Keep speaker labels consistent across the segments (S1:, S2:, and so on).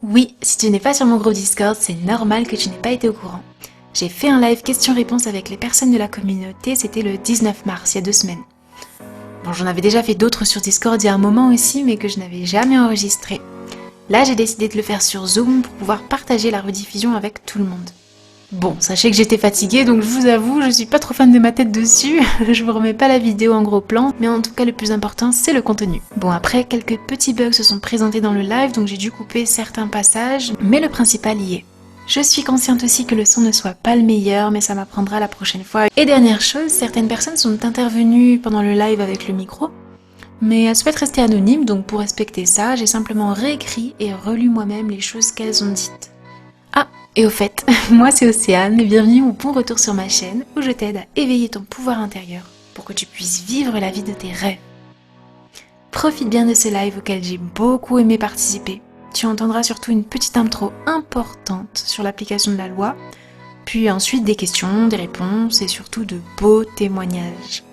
S1: Oui, si tu n'es pas sur mon groupe Discord, c'est normal que tu n'aies pas été au courant. J'ai fait un live questions-réponses avec les personnes de la communauté, c'était le 19 mars, il y a 2 semaines. Bon, j'en avais déjà fait d'autres sur Discord il y a un moment aussi, mais que je n'avais jamais enregistré. Là, j'ai décidé de le faire sur Zoom pour pouvoir partager la rediffusion avec tout le monde. Bon, sachez que j'étais fatiguée, donc je vous avoue, je suis pas trop fan de ma tête dessus. Je vous remets pas la vidéo en gros plan, mais en tout cas le plus important c'est le contenu. Bon, après quelques petits bugs se sont présentés dans le live, donc j'ai dû couper certains passages, mais le principal y est. Je suis consciente aussi que le son ne soit pas le meilleur, mais ça m'apprendra la prochaine fois. Et dernière chose, certaines personnes sont intervenues pendant le live avec le micro, mais elles souhaitent rester anonymes, donc pour respecter ça, j'ai simplement réécrit et relu moi-même les choses qu'elles ont dites. Ah, et au fait, moi c'est Océane, et bienvenue ou bon retour sur ma chaîne où je t'aide à éveiller ton pouvoir intérieur pour que tu puisses vivre la vie de tes rêves. Profite bien de ce live auquel j'ai beaucoup aimé participer. Tu entendras surtout une petite intro importante sur l'application de la loi, puis ensuite des questions, des réponses et surtout de beaux témoignages.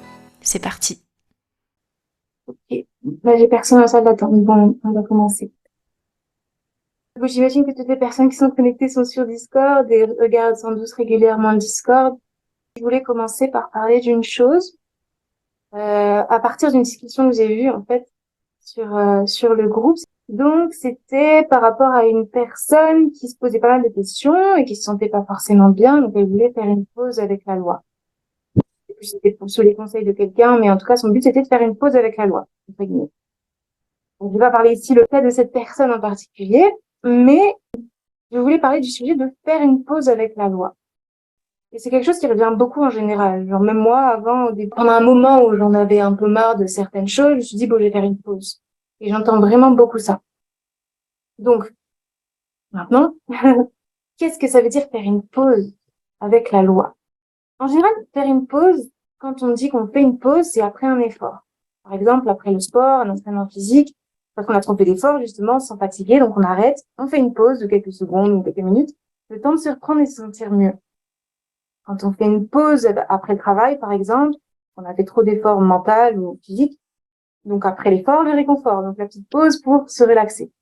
S1: C'est parti.
S2: Ok, là j'ai personne en salle d'attente. Bon, on va commencer. Bon, j'imagine que toutes les personnes qui sont connectées sont sur Discord et regardent sans doute régulièrement le Discord. Je voulais commencer par parler d'une chose à partir d'une discussion que j'ai eue en fait sur le groupe. Donc c'était par rapport à une personne qui se posait pas mal de questions et qui se sentait pas forcément bien, donc elle voulait faire une pause avec la loi. Et puis c'était sous les conseils de quelqu'un, mais en tout cas son but c'était de faire une pause avec la loi, entre guillemets. Donc, je vais pas parler ici le cas de cette personne en particulier, mais je voulais parler du sujet de faire une pause avec la loi. Et c'est quelque chose qui revient beaucoup en général. Genre, même moi, avant, pendant un moment où j'en avais un peu marre de certaines choses, je me suis dit, bon, je vais faire une pause. Et j'entends vraiment beaucoup ça. Donc, maintenant, qu'est-ce que ça veut dire faire une pause avec la loi? En général, faire une pause, quand on dit qu'on fait une pause, c'est après un effort. Par exemple, après le sport, un entraînement physique, parce qu'on a trop fait d'efforts, justement, sans fatiguer, donc on arrête, on fait une pause de quelques secondes ou quelques minutes, le temps de se reprendre et se sentir mieux. Quand on fait une pause après le travail, par exemple, on a fait trop d'efforts mentaux ou physiques, donc après l'effort, le réconfort, donc la petite pause pour se relaxer.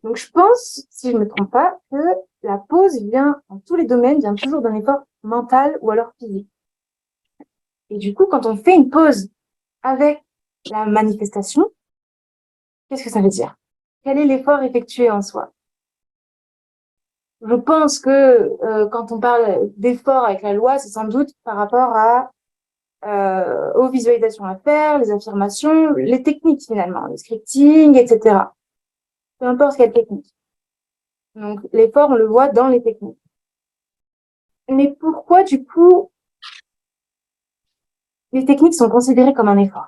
S2: Donc je pense, si je ne me trompe pas, que la pause vient, dans tous les domaines, vient toujours d'un effort mental ou alors physique. Et du coup, quand on fait une pause avec la manifestation, qu'est-ce que ça veut dire? Quel est l'effort effectué en soi? Je pense que quand on parle d'effort avec la loi, c'est sans doute par rapport aux visualisations à faire, les affirmations, les techniques finalement, le scripting, etc. Peu importe quelle technique. Donc l'effort, on le voit dans les techniques. Mais pourquoi du coup les techniques sont considérées comme un effort?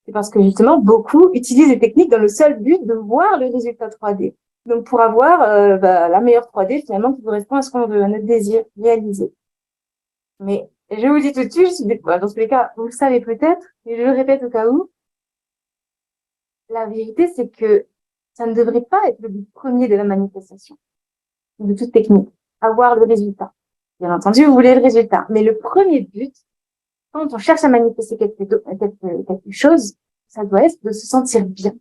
S2: C'est parce que justement, beaucoup utilisent les techniques dans le seul but de voir le résultat 3D. Donc pour avoir la meilleure 3D finalement qui correspond à ce qu'on veut, à notre désir réalisé. Mais je vous dis tout de suite, dans tous les cas, vous le savez peut-être, mais je le répète au cas où, la vérité c'est que ça ne devrait pas être le but premier de la manifestation, de toute technique, avoir le résultat. Bien entendu, vous voulez le résultat, mais le premier but, quand on cherche à manifester quelque chose, ça doit être de se sentir bien.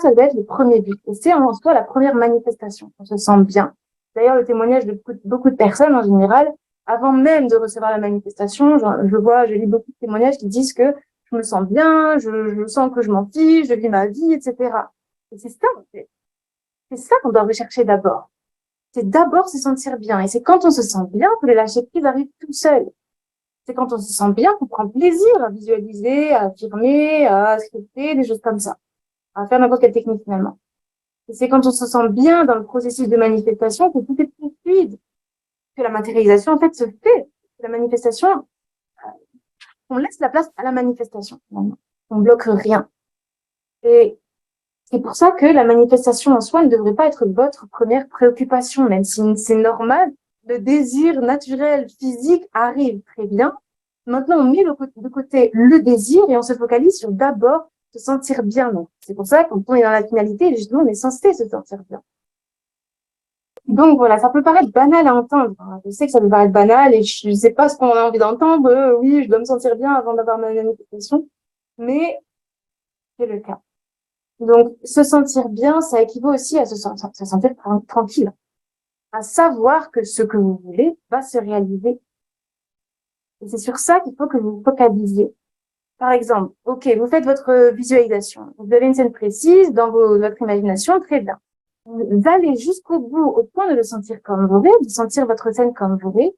S2: Ça doit être le premier but. Et c'est en soi la première manifestation. On se sent bien. D'ailleurs, le témoignage de beaucoup de personnes en général, avant même de recevoir la manifestation, je lis beaucoup de témoignages qui disent que je me sens bien, je sens que je m'en fiche, je vis ma vie, etc. Et c'est ça, en fait. C'est ça qu'on doit rechercher d'abord. C'est d'abord se sentir bien. Et c'est quand on se sent bien que le lâcher prise arrive tout seul. C'est quand on se sent bien qu'on prend plaisir à visualiser, à affirmer, à scripter, des choses comme ça. À faire n'importe quelle technique finalement. Et c'est quand on se sent bien dans le processus de manifestation que tout est plus fluide, que la matérialisation en fait se fait. La manifestation, on laisse la place à la manifestation finalement. On bloque rien. Et c'est pour ça que la manifestation en soi ne devrait pas être votre première préoccupation, même si c'est normal. Le désir naturel, physique arrive très bien. Maintenant, on met de côté le désir et on se focalise sur d'abord se sentir bien. Donc, c'est pour ça que quand on est dans la finalité, justement, on est censé se sentir bien. Donc voilà, ça peut paraître banal à entendre. Je sais que ça peut paraître banal et je ne sais pas ce qu'on a envie d'entendre. Oui, je dois me sentir bien avant d'avoir ma manifestation, mais c'est le cas. Donc, se sentir bien, ça équivaut aussi à se sentir tranquille, à savoir que ce que vous voulez va se réaliser. Et c'est sur ça qu'il faut que vous vous focalisiez. Par exemple, ok, vous faites votre visualisation. Vous avez une scène précise dans votre imagination, très bien. Vous allez jusqu'au bout, au point de le sentir comme vous voulez, de sentir votre scène comme vous voulez,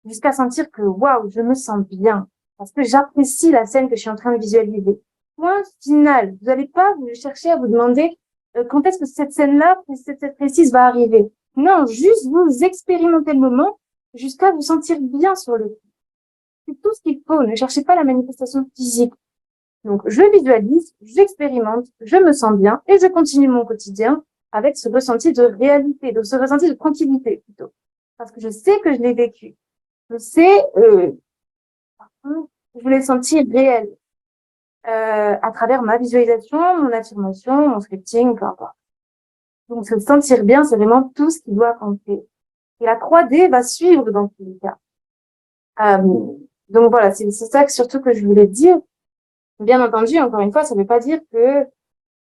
S2: jusqu'à sentir que, waouh, je me sens bien. Parce que j'apprécie la scène que je suis en train de visualiser. Point final. Vous n'allez pas vous chercher à vous demander quand est-ce que cette scène-là, cette précise va arriver. Non, juste vous expérimentez le moment jusqu'à vous sentir bien sur le coup. C'est tout ce qu'il faut. Ne cherchez pas la manifestation physique. Donc, je visualise, j'expérimente, je me sens bien et je continue mon quotidien avec ce ressenti de réalité, donc ce ressenti de tranquillité plutôt. Parce que je sais que je l'ai vécu. Je sais, je l'ai senti réel à travers ma visualisation, mon affirmation, mon scripting, peu importe. Donc, se sentir bien, c'est vraiment tout ce qui doit compter. Et la 3D va suivre dans tous les cas. Donc voilà, c'est ça surtout que je voulais dire. Bien entendu, encore une fois, ça ne veut pas dire que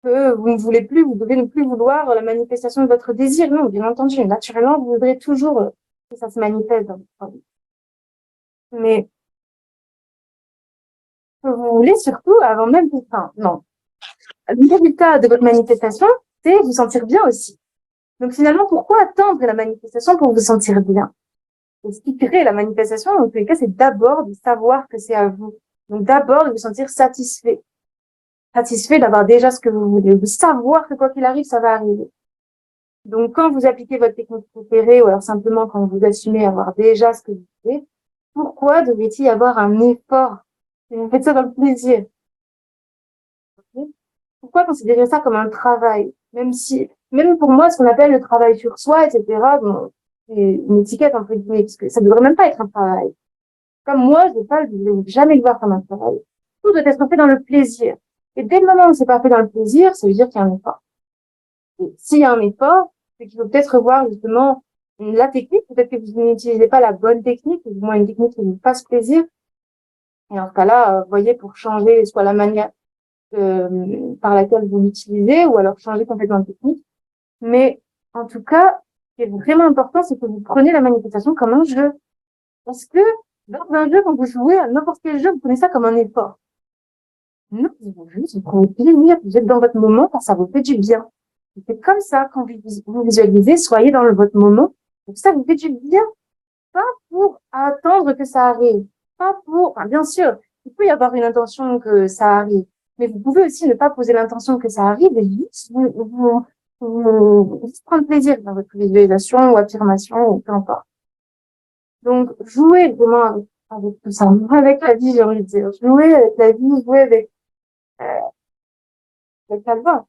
S2: vous ne voulez plus, vous devez ne plus vouloir la manifestation de votre désir. Non, bien entendu, naturellement, vous voudrez toujours que ça se manifeste dans votre vie. Mais que vous voulez surtout, avant même, enfin, non. Le résultat de votre manifestation, c'est vous sentir bien aussi. Donc finalement, pourquoi attendre la manifestation pour vous sentir bien? Et ce qui crée la manifestation, en tous les cas, c'est d'abord de savoir que c'est à vous. Donc d'abord de vous sentir satisfait. Satisfait d'avoir déjà ce que vous voulez. De savoir que quoi qu'il arrive, ça va arriver. Donc quand vous appliquez votre technique préférée, ou alors simplement quand vous assumez avoir déjà ce que vous voulez, pourquoi devrait-il y avoir un effort? Vous faites ça dans le plaisir. Pourquoi considérer ça comme un travail? Même pour moi, ce qu'on appelle le travail sur soi, etc., bon, c'est une étiquette entre guillemets, parce que ça ne devrait même pas être un travail. Comme moi, je ne vais jamais le voir comme un travail. Tout doit être fait dans le plaisir. Et dès le moment où c'est pas fait dans le plaisir, ça veut dire qu'il y a un effort. Et s'il y a un effort, c'est qu'il faut peut-être revoir justement la technique. Peut-être que vous n'utilisez pas la bonne technique, ou du moins une technique qui vous fasse plaisir. Et en ce cas-là, voyez, pour changer soit la manière par laquelle vous l'utilisez, ou alors changer complètement de technique. Mais en tout cas, ce qui est vraiment important, c'est que vous preniez la manifestation comme un jeu. Parce que dans un jeu, quand vous jouez à n'importe quel jeu, vous prenez ça comme un effort. Non, vous prenez plaisir, vous êtes dans votre moment quand ça vous fait du bien. C'est comme ça, quand vous visualisez, soyez dans votre moment. Donc ça vous fait du bien. Pas pour attendre que ça arrive. Pas pour, enfin, bien sûr, il peut y avoir une intention que ça arrive. Mais vous pouvez aussi ne pas poser l'intention que ça arrive et juste juste prendre plaisir dans votre visualisation ou affirmation ou peu importe. Donc, jouez vraiment avec tout ça. Avec la vie, j'ai envie de dire. Jouez avec la vie, jouez avec la loi.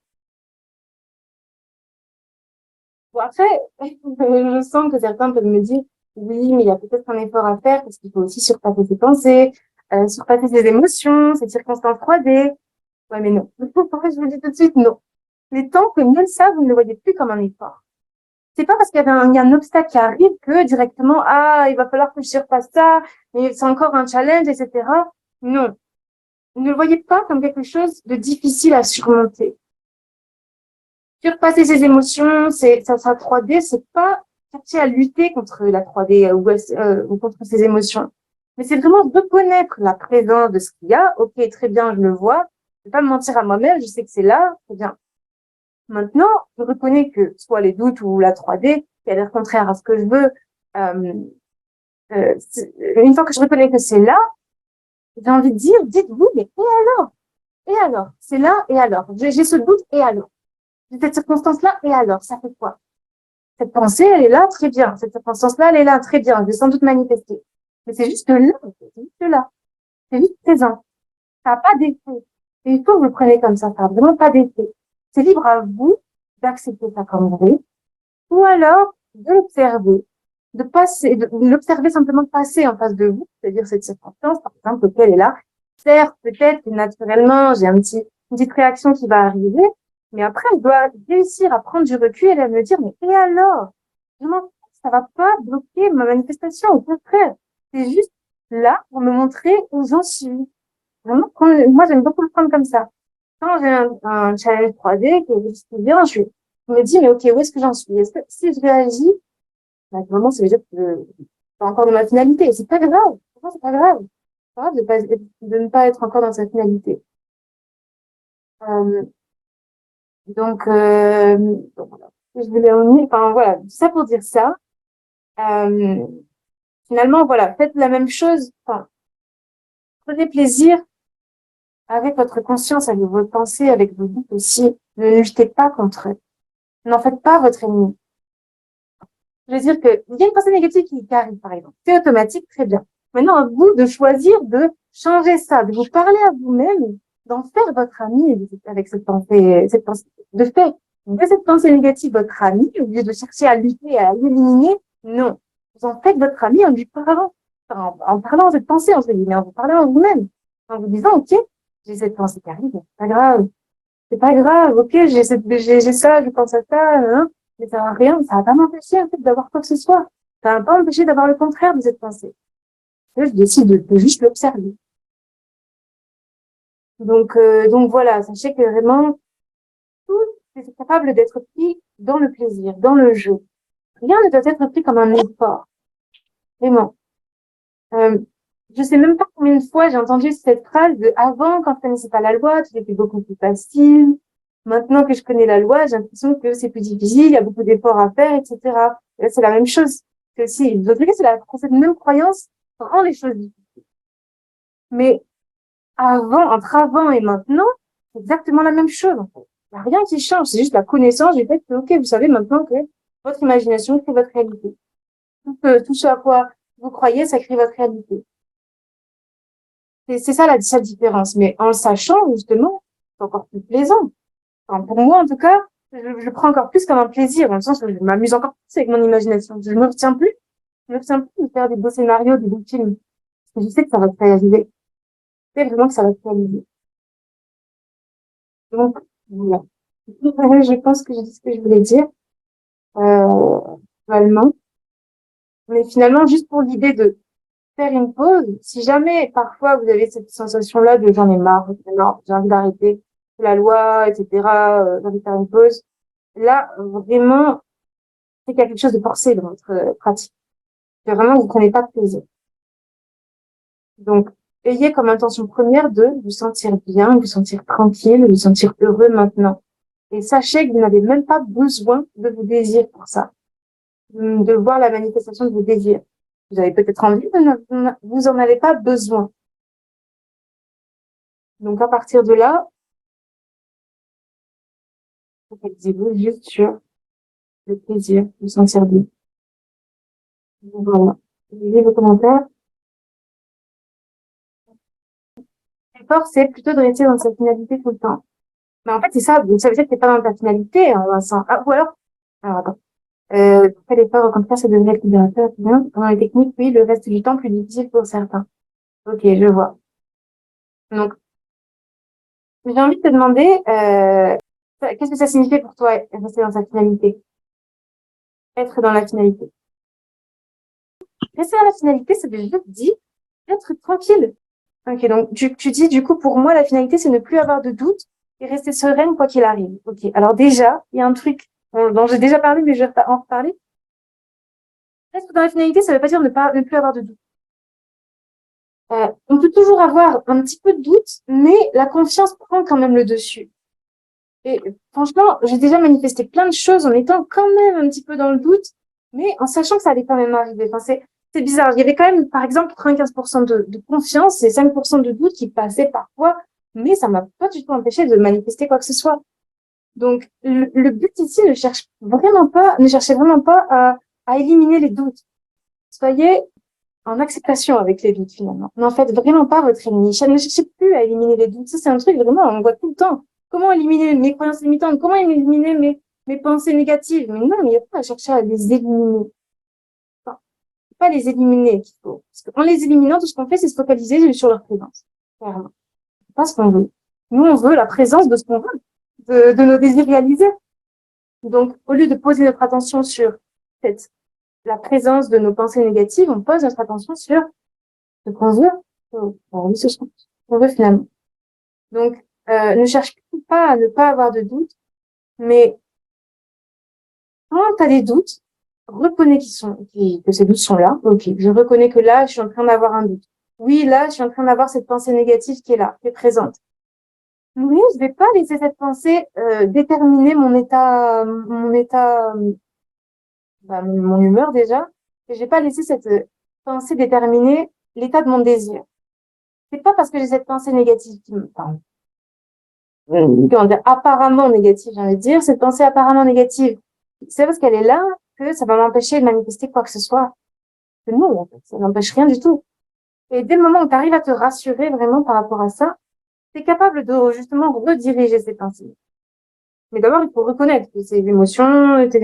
S2: Bon, après, je sens que certains peuvent me dire, oui, mais il y a peut-être un effort à faire parce qu'il faut aussi surpasser ses pensées, surpasser ses émotions, ses circonstances 3D. Ouais, mais non. En fait, je vous le dis tout de suite, non. Les temps que même ça, vous ne le voyez plus comme un effort. C'est pas parce qu'il y a un obstacle qui arrive que directement, ah, il va falloir que je surpasse ça, mais c'est encore un challenge, etc. Non. Ne le voyez pas comme quelque chose de difficile à surmonter. Surpasser ses émotions, ça 3D, c'est pas chercher à lutter contre la 3D ou contre ses émotions. Mais c'est vraiment reconnaître la présence de ce qu'il y a. Ok, très bien, je le vois. Je vais pas me mentir à moi-même, je sais que c'est là, très bien. Maintenant, je reconnais que soit les doutes ou la 3D, qui a l'air contraire à ce que je veux, une fois que je reconnais que c'est là, j'ai envie de dire, dites-vous, mais et alors? Et alors? C'est là, et alors? J'ai ce doute, et alors? J'ai cette circonstance-là, et alors? Ça fait quoi? Cette pensée, elle est là, très bien. Cette circonstance-là, elle est là, très bien. Je vais sans doute manifester. Mais c'est juste là, c'est juste là. C'est juste présent. Ça n'a pas d'effet. Et il faut que vous le preniez comme ça n'a vraiment pas d'effet. C'est libre à vous d'accepter ça comme vrai, ou alors de l'observer, de passer, de l'observer simplement passer en face de vous, c'est-à-dire cette circonstance, par exemple, laquelle est là. Certes, peut-être que naturellement, j'ai une petite réaction qui va arriver, mais après, je dois réussir à prendre du recul et à me dire, mais et alors? Vraiment, ça va pas bloquer ma manifestation, au contraire. C'est juste là pour me montrer où j'en suis. Vraiment, moi, j'aime beaucoup le prendre comme ça. quand j'ai un challenge 3D qui vient, je me dis, mais ok, où est-ce que j'en suis? Est-ce que si je réagis, bah, vraiment, ça veut dire que je suis pas encore dans ma finalité. C'est pas grave. Franchement, c'est pas grave. C'est pas grave de ne pas être encore dans sa finalité. Euh, donc voilà. Je voulais en venir, enfin voilà, tout ça pour dire ça. Euh, Finalement, voilà, faites la même chose. Enfin, prenez plaisir avec votre conscience, avec vos pensées, avec vos doutes aussi. Ne luttez pas contre eux. N'en faites pas votre ennemi. Je veux dire que il y a une pensée négative qui arrive, par exemple. C'est automatique, très bien. Maintenant, à vous de choisir de changer ça, de vous parler à vous-même, d'en faire votre ami avec cette pensée, de faire de cette pensée négative votre ami, au lieu de chercher à lutter, à l'éliminer. Non. Vous en faites votre ami en lui parlant, en parlant de cette pensée, entre guillemets, en vous parlant à vous-même, en vous disant, OK, j'ai cette pensée qui arrive, c'est pas grave. C'est pas grave, OK, j'ai ça, je pense à ça, hein. Mais ça va rien, ça va pas m'empêcher, en fait, d'avoir quoi que ce soit. Ça va pas m'empêcher d'avoir le contraire de cette pensée. Là, je décide de juste l'observer. Donc voilà, sachez que vraiment, tout est capable d'être pris dans le plaisir, dans le jeu. Rien ne doit être pris comme un effort. Vraiment. Euh, je sais même pas combien de fois j'ai entendu cette phrase de avant, quand je connaissais pas la loi, tout était beaucoup plus facile. Maintenant que je connais la loi, j'ai l'impression que c'est plus difficile, il y a beaucoup d'efforts à faire, etc. Et là, c'est la même chose. Que si, de l'autre côté, cette même croyance rend les choses difficiles. Mais entre avant et maintenant, c'est exactement la même chose, en fait. Il n'y a rien qui change. C'est juste la connaissance du fait que, OK, vous savez maintenant que votre imagination crée votre réalité. Tout ce à quoi vous croyez, ça crée votre réalité. C'est ça sa différence. Mais en le sachant, justement, c'est encore plus plaisant. Enfin, pour moi, en tout cas, je prends encore plus comme un plaisir, dans le sens où je m'amuse encore plus avec mon imagination. Je me retiens plus de faire des beaux scénarios, des beaux films. Parce que je sais que ça va se réaliser. Je sais vraiment que ça va se réaliser. Donc, voilà. Je pense que j'ai dit ce que je voulais dire, euh, globalement. Mais finalement, juste pour l'idée de faire une pause, si jamais parfois vous avez cette sensation-là de j'en ai marre, j'ai envie d'arrêter la loi, etc., j'ai envie de faire une pause, là, vraiment, c'est qu'il y a quelque chose de forcé dans votre pratique. Que vraiment, vous prenez pas de plaisir. Donc, ayez comme intention première de vous sentir bien, vous sentir tranquille, vous sentir heureux maintenant. Et sachez que vous n'avez même pas besoin de vos désirs pour ça, de voir la manifestation de vos désirs. Vous avez peut-être envie, mais vous en avez pas besoin. Donc, à partir de là, focalisez-vous juste sur le plaisir, vous sentir bien. Donc, voilà. Lisez vos commentaires. L'effort, c'est plutôt de rester dans sa finalité tout le temps. Mais en fait, c'est ça. Ça veut dire que t'es pas dans ta finalité, hein, Vincent. Ah, ou alors attends. Après l'effort, au contraire, ça devrait être libérateur. Bien. Pendant les techniques, oui, le reste du temps, plus difficile pour certains. Ok, je vois. Donc, j'ai envie de te demander, qu'est-ce que ça signifie pour toi, rester dans sa finalité? Être dans la finalité. Rester dans la finalité, ça veut dire être tranquille. Ok, donc, tu dis, du coup, pour moi, la finalité, c'est ne plus avoir de doute et rester sereine quoi qu'il arrive. Ok. Alors déjà, il y a un truc dont j'ai déjà parlé, mais je vais en reparler. Être dans la finalité, ça veut pas dire ne plus avoir de doute. On peut toujours avoir un petit peu de doute, mais la confiance prend quand même le dessus. Et franchement, j'ai déjà manifesté plein de choses en étant quand même un petit peu dans le doute, mais en sachant que ça allait quand même arriver. Enfin, c'est bizarre. Il y avait quand même, par exemple, 95% de confiance et 5% de doute qui passaient parfois, mais ça m'a pas du tout empêché de manifester quoi que ce soit. Donc, le but ici ne cherchez vraiment pas à éliminer les doutes. Soyez en acceptation avec les doutes, finalement. N'en faites vraiment pas votre ennemi. Ne cherchez plus à éliminer les doutes. Ça, c'est un truc vraiment, on voit tout le temps. Comment éliminer mes croyances limitantes? Comment éliminer mes pensées négatives? Mais non, il n'y a pas à chercher à les éliminer. Enfin, pas les éliminer qu'il faut. Parce qu'en les éliminant, tout ce qu'on fait, c'est se focaliser sur leur présence. Clairement. C'est pas ce qu'on veut. Nous, on veut la présence de ce qu'on veut, de nos désirs réalisés. Donc, au lieu de poser notre attention sur cette, la présence de nos pensées négatives, on pose notre attention sur ce qu'on veut. Oui, ce qu'on veut finalement. Donc, Ne cherche pas à ne pas avoir de doute, mais quand tu as des doutes, reconnais que ces doutes sont là. Ok, je reconnais que là, je suis en train d'avoir un doute. Oui, là, je suis en train d'avoir cette pensée négative qui est là, qui est présente. Mais je vais pas laisser cette pensée déterminer mon humeur déjà. Et je vais pas laisser cette pensée déterminer l'état de mon désir. C'est pas parce que j'ai cette pensée négative comment dire, apparemment négative, j'ai envie de dire, cette pensée apparemment négative, c'est parce qu'elle est là que ça va m'empêcher de manifester quoi que ce soit. Que non, en fait, ça n'empêche rien du tout. Et dès le moment où tu arrives à te rassurer vraiment par rapport à ça, tu es capable de justement rediriger ces pensées. Mais d'abord, il faut reconnaître que tes émotions, tes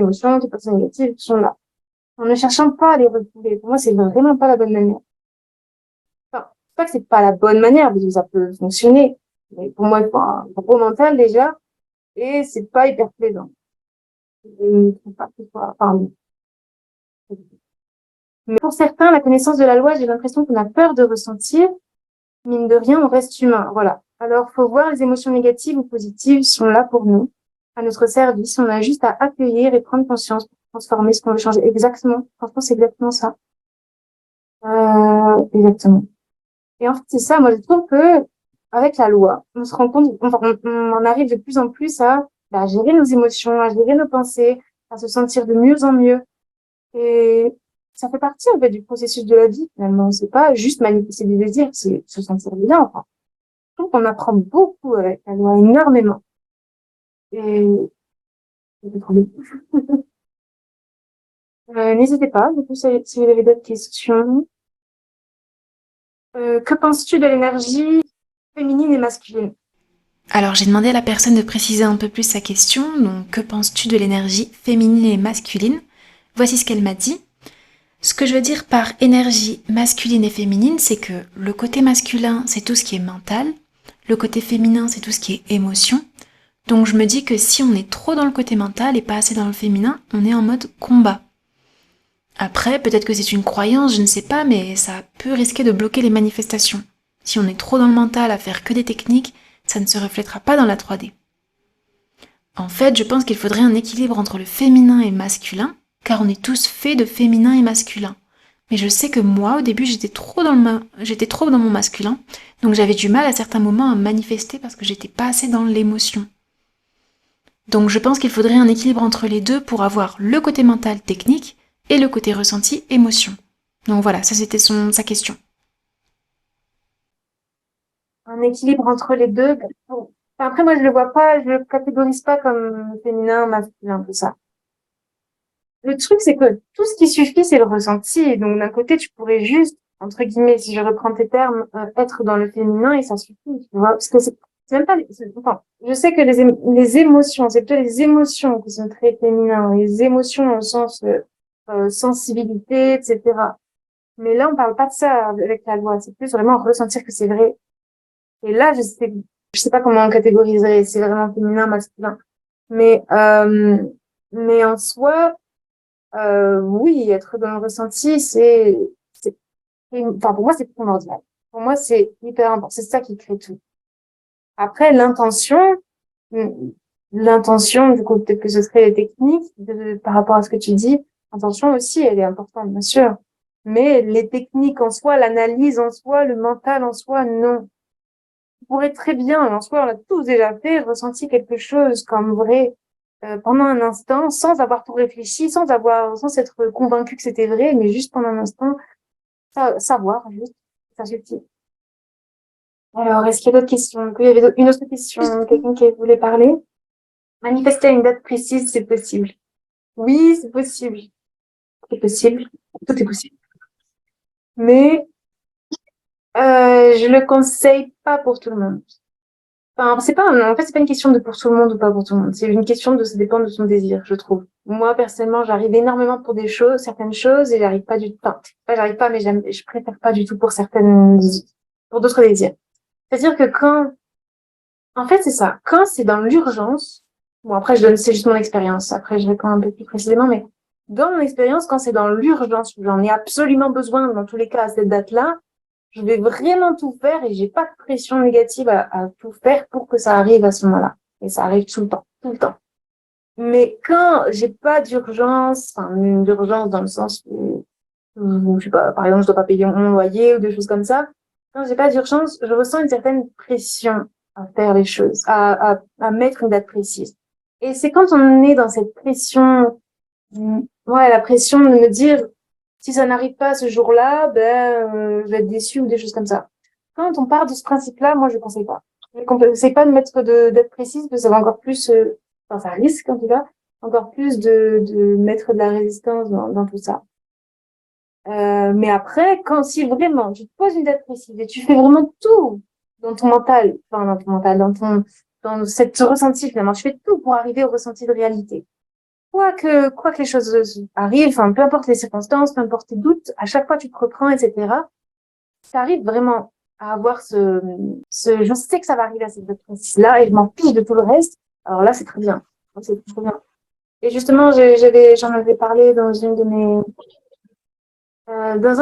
S2: pensées négatives sont là. En ne cherchant pas à les refouler. Pour moi, c'est vraiment pas la bonne manière. Enfin, c'est pas que c'est pas la bonne manière, parce que ça peut fonctionner. Mais pour moi, il faut un gros mental déjà, et c'est pas hyper plaisant. Je ne trouve pas que ce soit, enfin, mais pour certains, la connaissance de la loi, j'ai l'impression qu'on a peur de ressentir. Mine de rien, on reste humain. Voilà. Alors, faut voir les émotions négatives ou positives sont là pour nous, à notre service. On a juste à accueillir et prendre conscience pour transformer ce qu'on veut changer. Exactement. Franchement, c'est exactement ça. Exactement. Et en fait, c'est ça. Moi, je trouve que avec la loi, on se rend compte, on en arrive de plus en plus à gérer nos émotions, à gérer nos pensées, à se sentir de mieux en mieux. Et ça fait partie, en fait, du processus de la vie, finalement. C'est pas juste manifester des désirs, c'est se sentir bien, enfin. Je trouve qu'on apprend beaucoup avec la loi, énormément. Et c'est trop bien. N'hésitez pas, du coup, si vous avez d'autres questions. Que penses-tu de l'énergie féminine et masculine?
S1: Alors j'ai demandé à la personne de préciser un peu plus sa question, donc que penses-tu de l'énergie féminine et masculine? Voici ce qu'elle m'a dit. Ce que je veux dire par énergie masculine et féminine, c'est que le côté masculin, c'est tout ce qui est mental, le côté féminin, c'est tout ce qui est émotion. Donc je me dis que si on est trop dans le côté mental et pas assez dans le féminin, on est en mode combat. Après, peut-être que c'est une croyance, je ne sais pas, mais ça peut risquer de bloquer les manifestations. Si on est trop dans le mental à faire que des techniques, ça ne se reflètera pas dans la 3D. En fait, je pense qu'il faudrait un équilibre entre le féminin et le masculin, car on est tous faits de féminin et masculin. Mais je sais que moi, au début, j'étais trop dans mon masculin, donc j'avais du mal à certains moments à manifester parce que j'étais pas assez dans l'émotion. Donc je pense qu'il faudrait un équilibre entre les deux pour avoir le côté mental technique et le côté ressenti émotion. Donc voilà, ça c'était sa question.
S2: Un équilibre entre les deux. Bon. Enfin, après, moi, je le vois pas, je le catégorise pas comme féminin, masculin, tout ça. Le truc, c'est que tout ce qui suffit, c'est le ressenti. Donc, d'un côté, tu pourrais juste, entre guillemets, si je reprends tes termes, être dans le féminin et ça suffit, tu vois. Parce que c'est même pas, enfin, je sais que les émotions, c'est plutôt les émotions qui sont très féminins, les émotions au sens, sensibilité, etc. Mais là, on parle pas de ça avec la loi. C'est plus vraiment ressentir que c'est vrai. Et là, je sais pas comment on catégoriserait, c'est vraiment féminin, masculin. Mais, euh, mais en soi, oui, être dans le ressenti, enfin, pour moi, c'est primordial. Pour moi, c'est hyper important. C'est ça qui crée tout. Après, hum, l'intention, du coup, peut-être que ce serait les techniques par rapport à ce que tu dis. L'intention aussi, elle est importante, bien sûr. Mais les techniques en soi, l'analyse en soi, le mental en soi, non. On pourrait très bien, en soi, on l'a tous déjà fait, ressenti quelque chose comme vrai pendant un instant, sans avoir tout réfléchi, sans s'être convaincu que c'était vrai, mais juste pendant un instant, savoir, juste, ça suffit. Alors, est-ce qu'il y a d'autres questions? Il y avait une autre question, quelqu'un qui voulait parler? Manifester à une date précise, c'est possible. Oui, c'est possible. C'est possible. Tout est possible. Mais je le conseille pas pour tout le monde. Enfin, en fait, c'est pas une question de pour tout le monde ou pas pour tout le monde. C'est une question de, ça dépend de son désir, je trouve. Moi, personnellement, j'arrive énormément pour certaines choses, et j'arrive pas du tout, enfin, pas j'arrive pas, mais je préfère pas du tout pour d'autres désirs. C'est-à-dire que en fait, c'est ça. Quand c'est dans l'urgence, bon, après, c'est juste mon expérience. Après, je réponds un peu plus précisément, mais dans mon expérience, quand c'est dans l'urgence, où j'en ai absolument besoin, dans tous les cas, à cette date-là, je vais vraiment tout faire et j'ai pas de pression négative à tout faire pour que ça arrive à ce moment-là. Et ça arrive tout le temps, tout le temps. Mais quand j'ai pas d'urgence, enfin, une urgence dans le sens où, je sais pas, par exemple, je dois pas payer mon loyer ou des choses comme ça. Quand j'ai pas d'urgence, je ressens une certaine pression à faire les choses, à mettre une date précise. Et c'est quand on est dans cette pression, ouais, la pression de me dire, si ça n'arrive pas ce jour-là, je vais être déçue ou des choses comme ça. Quand on part de ce principe-là, moi, je conseille pas. Je conseille pas de mettre de date précise parce que ça va encore plus, enfin, ça risque, en tout cas, encore plus de mettre de la résistance dans tout ça. Mais après, si vraiment tu te poses une date précise et tu fais vraiment tout dans ton mental, enfin dans ton mental, dans cette ressenti finalement, tu fais tout pour arriver au ressenti de réalité. Quoi que les choses arrivent, enfin peu importe les circonstances, peu importe tes doutes, à chaque fois tu te reprends, etc. Ça arrive vraiment à avoir je sais que ça va arriver à cette date précise-là et je m'en fiche de tout le reste. Alors là, c'est très bien. C'est très bien. Et justement, j'en avais parlé dans un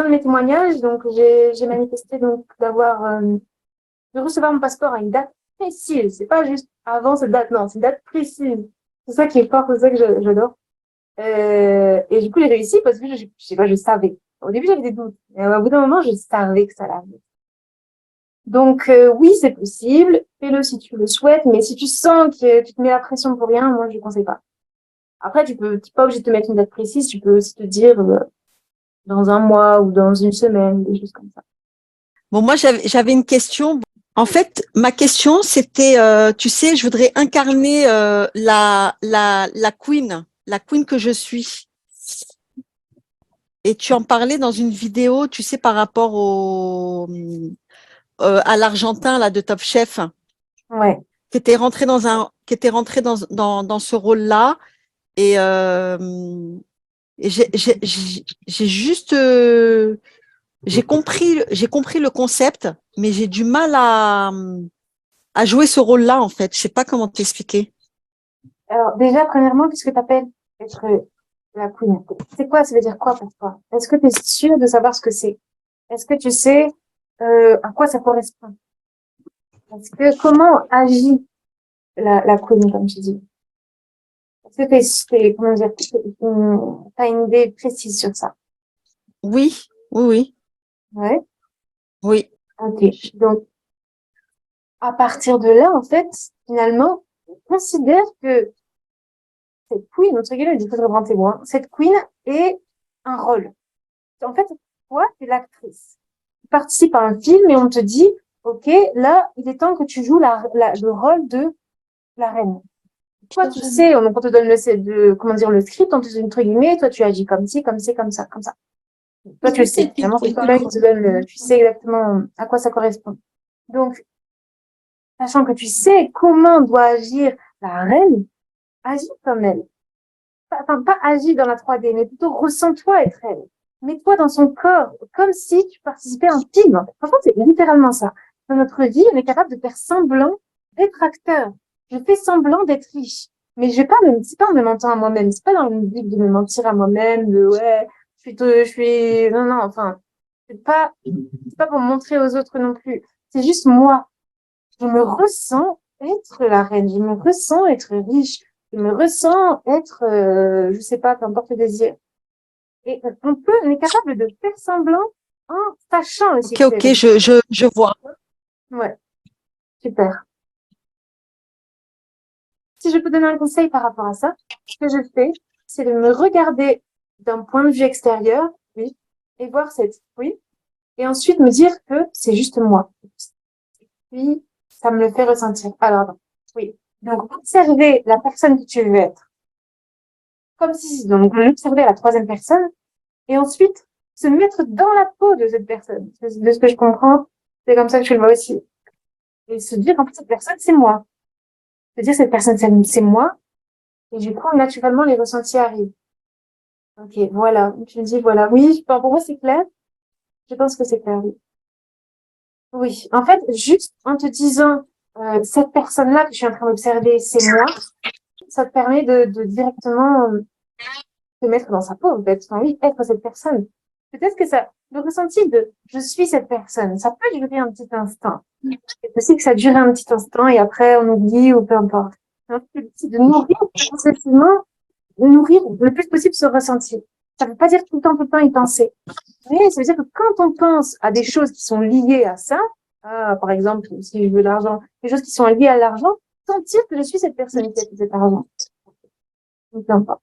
S2: de mes témoignages, donc j'ai manifesté donc de recevoir mon passeport à une date précise. C'est pas juste avant cette date, non, c'est une date précise. C'est ça qui est fort, c'est ça que j'adore. Et du coup, j'ai réussi parce que je sais pas, je savais. Au début, j'avais des doutes, mais au bout d'un moment, je savais que ça allait arriver. Donc oui, c'est possible. Fais-le si tu le souhaites, mais si tu sens que tu te mets la pression pour rien, moi, je ne conseille pas. Après, t'es pas obligé de te mettre une date précise. Tu peux aussi te dire dans un mois ou dans une semaine, des choses comme ça.
S3: Bon, moi, j'avais une question. En fait, ma question, c'était, tu sais, je voudrais incarner la queen que je suis. Et tu en parlais dans une vidéo, tu sais, par rapport à l'Argentin là de Top Chef,
S2: Ouais.
S3: qui était rentré dans ce rôle-là. Et j'ai juste j'ai compris le concept, mais j'ai du mal à jouer ce rôle-là, en fait. Je sais pas comment t'expliquer.
S2: Alors, déjà, premièrement, qu'est-ce que tu appelles être la queen? C'est quoi? Ça veut dire quoi pour toi? Est-ce que tu es sûr de savoir ce que c'est? Est-ce que tu sais à quoi ça correspond? Comment agit la queen, comme tu dis? Est-ce que comment dire, t'as une idée précise sur ça?
S3: Oui, oui,
S2: Ouais.
S3: oui, oui.
S2: Ok. Donc, à partir de là, en fait, finalement, on considère que cette queen, entre guillemets, du coup, je reprends tes mots, hein, cette queen est un rôle. En fait, toi, tu es l'actrice. Tu participes à un film et on te dit, OK, là, il est temps que tu joues le rôle de la reine. Toi, tu sais, on te donne comment dire, le script, on te dit, entre guillemets, toi, tu agis comme ci, comme ci, comme ça, comme ça. Toi, tu le sais. Finalement, c'est toi-même qui te donne, tu sais exactement à quoi ça correspond. Donc, sachant que tu sais comment doit agir la reine, agis comme elle. Enfin, pas agis dans la 3D, mais plutôt ressens-toi être elle. Mets-toi dans son corps, comme si tu participais à un film. Franchement, c'est littéralement ça. Dans notre vie, on est capable de faire semblant d'être acteur. Je fais semblant d'être riche. Mais c'est pas en me mentant à moi-même. C'est pas dans le but de me mentir à moi-même, ouais, non, non, enfin, c'est pas pour montrer aux autres non plus. C'est juste moi. Je me ressens être la reine. Je me ressens être riche. Je me ressens être, je sais pas, peu importe le désir. Et on est capable de faire semblant en sachant aussi
S3: Ok,
S2: que
S3: ok, je vois.
S2: Ouais, super. Si je peux donner un conseil par rapport à ça, ce que je fais, c'est de me regarder d'un point de vue extérieur, oui, et voir oui, et ensuite me dire que c'est juste moi. Puis, ça me le fait ressentir. Alors, attends. Oui. Donc, observer la personne que tu veux être. Comme si, donc, observer la troisième personne et ensuite se mettre dans la peau de cette personne. De ce que je comprends, c'est comme ça que je le vois aussi. Et se dire, en fait, cette personne, c'est moi. Se dire, cette personne, c'est moi. Et du coup, naturellement, les ressentis arrivent. Ok, voilà. Tu me dis, voilà. Oui, pour moi, c'est clair. Je pense que c'est clair, oui. Oui. En fait, juste en te disant, cette personne-là que je suis en train d'observer, c'est moi, ça te permet de directement te mettre dans sa peau, en fait. Enfin, oui, être cette personne. Peut-être que le ressenti de je suis cette personne, ça peut durer un petit instant. C'est possible que ça dure un petit instant et après on oublie ou peu importe. C'est de nourrir progressivement, nourrir le plus possible ce ressenti. Ça veut pas dire tout le temps y penser. Mais ça veut dire que quand on pense à des choses qui sont liées à ça, par exemple, si je veux l'argent, des choses qui sont liées à l'argent, sentir que je suis cette personne qui a tout cet argent. Peu importe.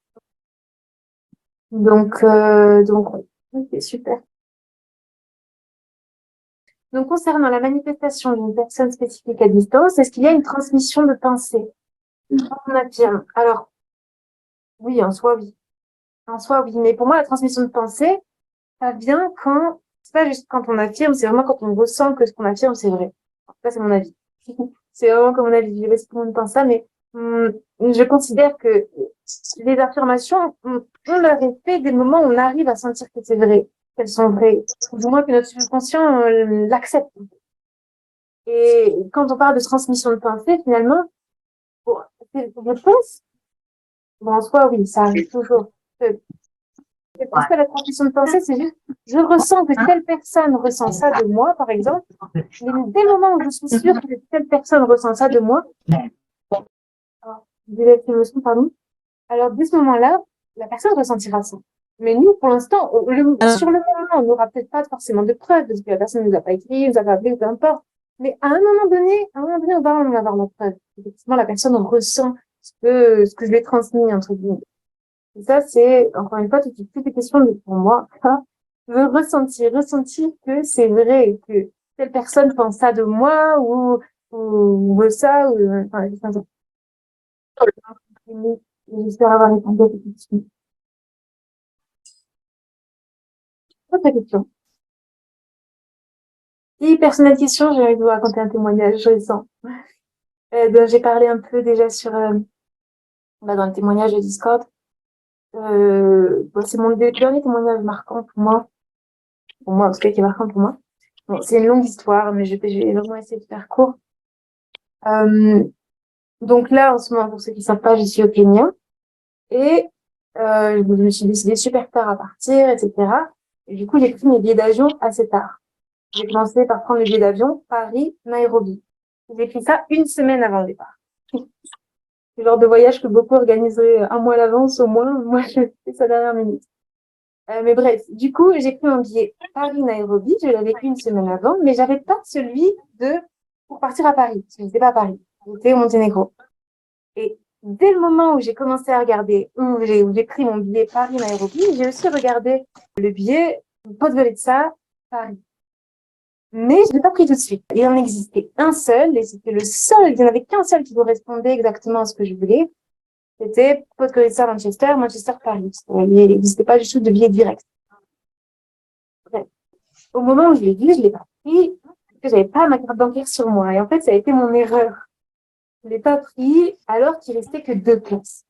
S2: Donc, ouais. Ok, super. Donc, concernant la manifestation d'une personne spécifique à distance, est-ce qu'il y a une transmission de pensée? On affirme. Alors, oui, en soi, oui. En soi, oui. Mais pour moi, la transmission de pensée, ça vient quand, c'est pas juste quand on affirme, c'est vraiment quand on ressent que ce qu'on affirme, c'est vrai. En tout cas, c'est mon avis. C'est vraiment comme mon avis. Je sais pas si tout le monde pense ça, mais je considère que les affirmations ont leur effet des moments où on arrive à sentir que c'est vrai, qu'elles sont vraies, ou du moins que notre subconscient l'accepte. Et quand on parle de transmission de pensée, finalement, bon, je pense, bon, en soi, oui, ça arrive toujours. C'est pas la transmission de pensée, c'est juste, je ressens que telle personne ressent ça de moi, par exemple, mais dès le moment où je suis sûre que telle personne ressent ça de moi, pardon, alors dès ce moment-là, la personne ressentira ça. Mais nous, pour l'instant, sur le moment, on n'aura peut-être pas forcément de preuves, parce que la personne ne nous a pas écrit, nous a pas appelé, ou peu importe. Mais à un moment donné, on va en avoir la preuve. Effectivement, la personne, on ressent ce que je lui ai transmis, entre guillemets. Et ça, c'est, encore une fois, toutes les questions pour moi, je veux ressentir que c'est vrai, que telle personne pense ça de moi, ou veut ça, ou, enfin, juste un truc. J'espère avoir répondu à cette question. Autre question. Si personnelle question, j'ai envie de vous raconter un témoignage récent. J'ai parlé un peu déjà sur, dans le témoignage de Discord. C'est mon dernier témoignage marquant pour moi en tout cas qui est marquant pour moi. Bon, c'est une longue histoire, mais je vais vraiment essayer de faire court. Donc là, en ce moment, pour ceux qui ne savent pas, je suis au Kenya et je me suis décidée super tard à partir, etc. Et du coup, j'ai pris mes billets d'avion assez tard. J'ai commencé par prendre le billet d'avion Paris-Nairobi. J'ai pris ça une semaine avant le départ. C'est le genre de voyage que beaucoup organiseraient un mois à l'avance au moins. Moi, je fais ça dernière minute. Mais bref, du coup, j'ai pris mon billet Paris-Nairobi. Je l'avais une semaine avant, mais j'avais pas celui pour partir à Paris. Parce que j'étais pas à Paris. J'étais au Monténégro. Et dès le moment où j'ai commencé à regarder, où j'ai pris mon billet Paris-Nairobi, j'ai aussi regardé le billet Podgorica Paris. Mais je l'ai pas pris tout de suite. Il en existait un seul, et c'était le seul, il n'y en avait qu'un seul qui correspondait exactement à ce que je voulais. C'était Podgorica Manchester, Manchester Paris. Il n'existait pas du tout de billet direct. Bref. Au moment où je l'ai vu, je l'ai pas pris, parce que j'avais pas ma carte bancaire sur moi. Et en fait, ça a été mon erreur. Je l'ai pas pris, alors qu'il restait que 2 places.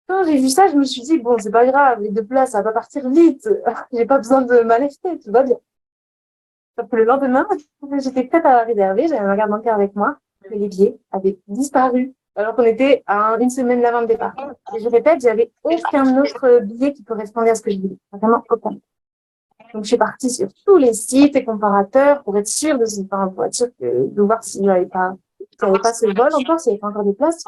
S2: Quand j'ai vu ça, je me suis dit, bon, c'est pas grave, les 2 places, ça va pas partir vite. J'ai pas besoin de m'alerter, tout va bien. Sauf que le lendemain, j'étais prête à la réserver, j'avais ma carte bancaire avec moi, mais les billets avaient disparu, alors qu'on était à une semaine avant le départ. Et je répète, j'avais aucun autre billet qui correspondait à ce que je voulais. Vraiment aucun. Donc, je suis partie sur tous les sites et comparateurs pour être sûre de voir s'il n'y avait pas ce vol encore, s'il n'y avait pas encore des places.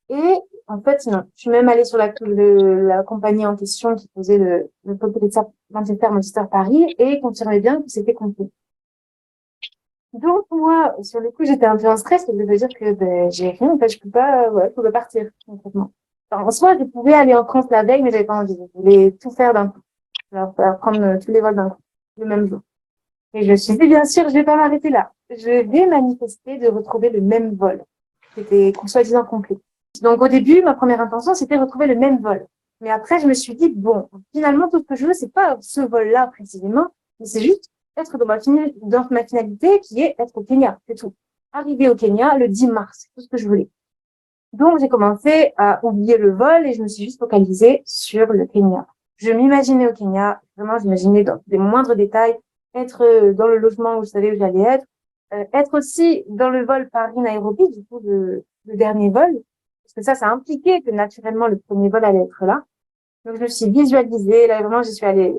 S2: Et en fait, non. Je suis même allée sur la compagnie en question qui faisait le Manchester Paris et confirmait bien que c'était complet. Donc moi, sur le coup, j'étais un peu en stress, ça veut dire que j'ai rien, en fait, je peux pas partir concrètement. Enfin, en soi, je pouvais aller en France la veille, mais j'avais pas envie. Je voulais tout faire d'un coup. Alors, prendre tous les vols d'un coup, le même jour. Et je me suis dit, bien sûr, je vais pas m'arrêter là. Je vais manifester de retrouver le même vol, qui était soi-disant complet. Donc au début, ma première intention, c'était retrouver le même vol. Mais après, je me suis dit, bon, finalement, tout ce que je veux, c'est pas ce vol-là précisément, mais c'est juste être dans ma finalité qui est être au Kenya, c'est tout. Arriver au Kenya le 10 mars, c'est tout ce que je voulais. Donc j'ai commencé à oublier le vol et je me suis juste focalisée sur le Kenya. Je m'imaginais au Kenya, vraiment, j'imaginais dans les moindres détails, être dans le logement où je savais où j'allais être aussi dans le vol Paris-Nairobi, du coup, le dernier vol, parce que ça impliquait que naturellement le premier vol allait être là. Donc je me suis visualisée, là vraiment, j'y suis allée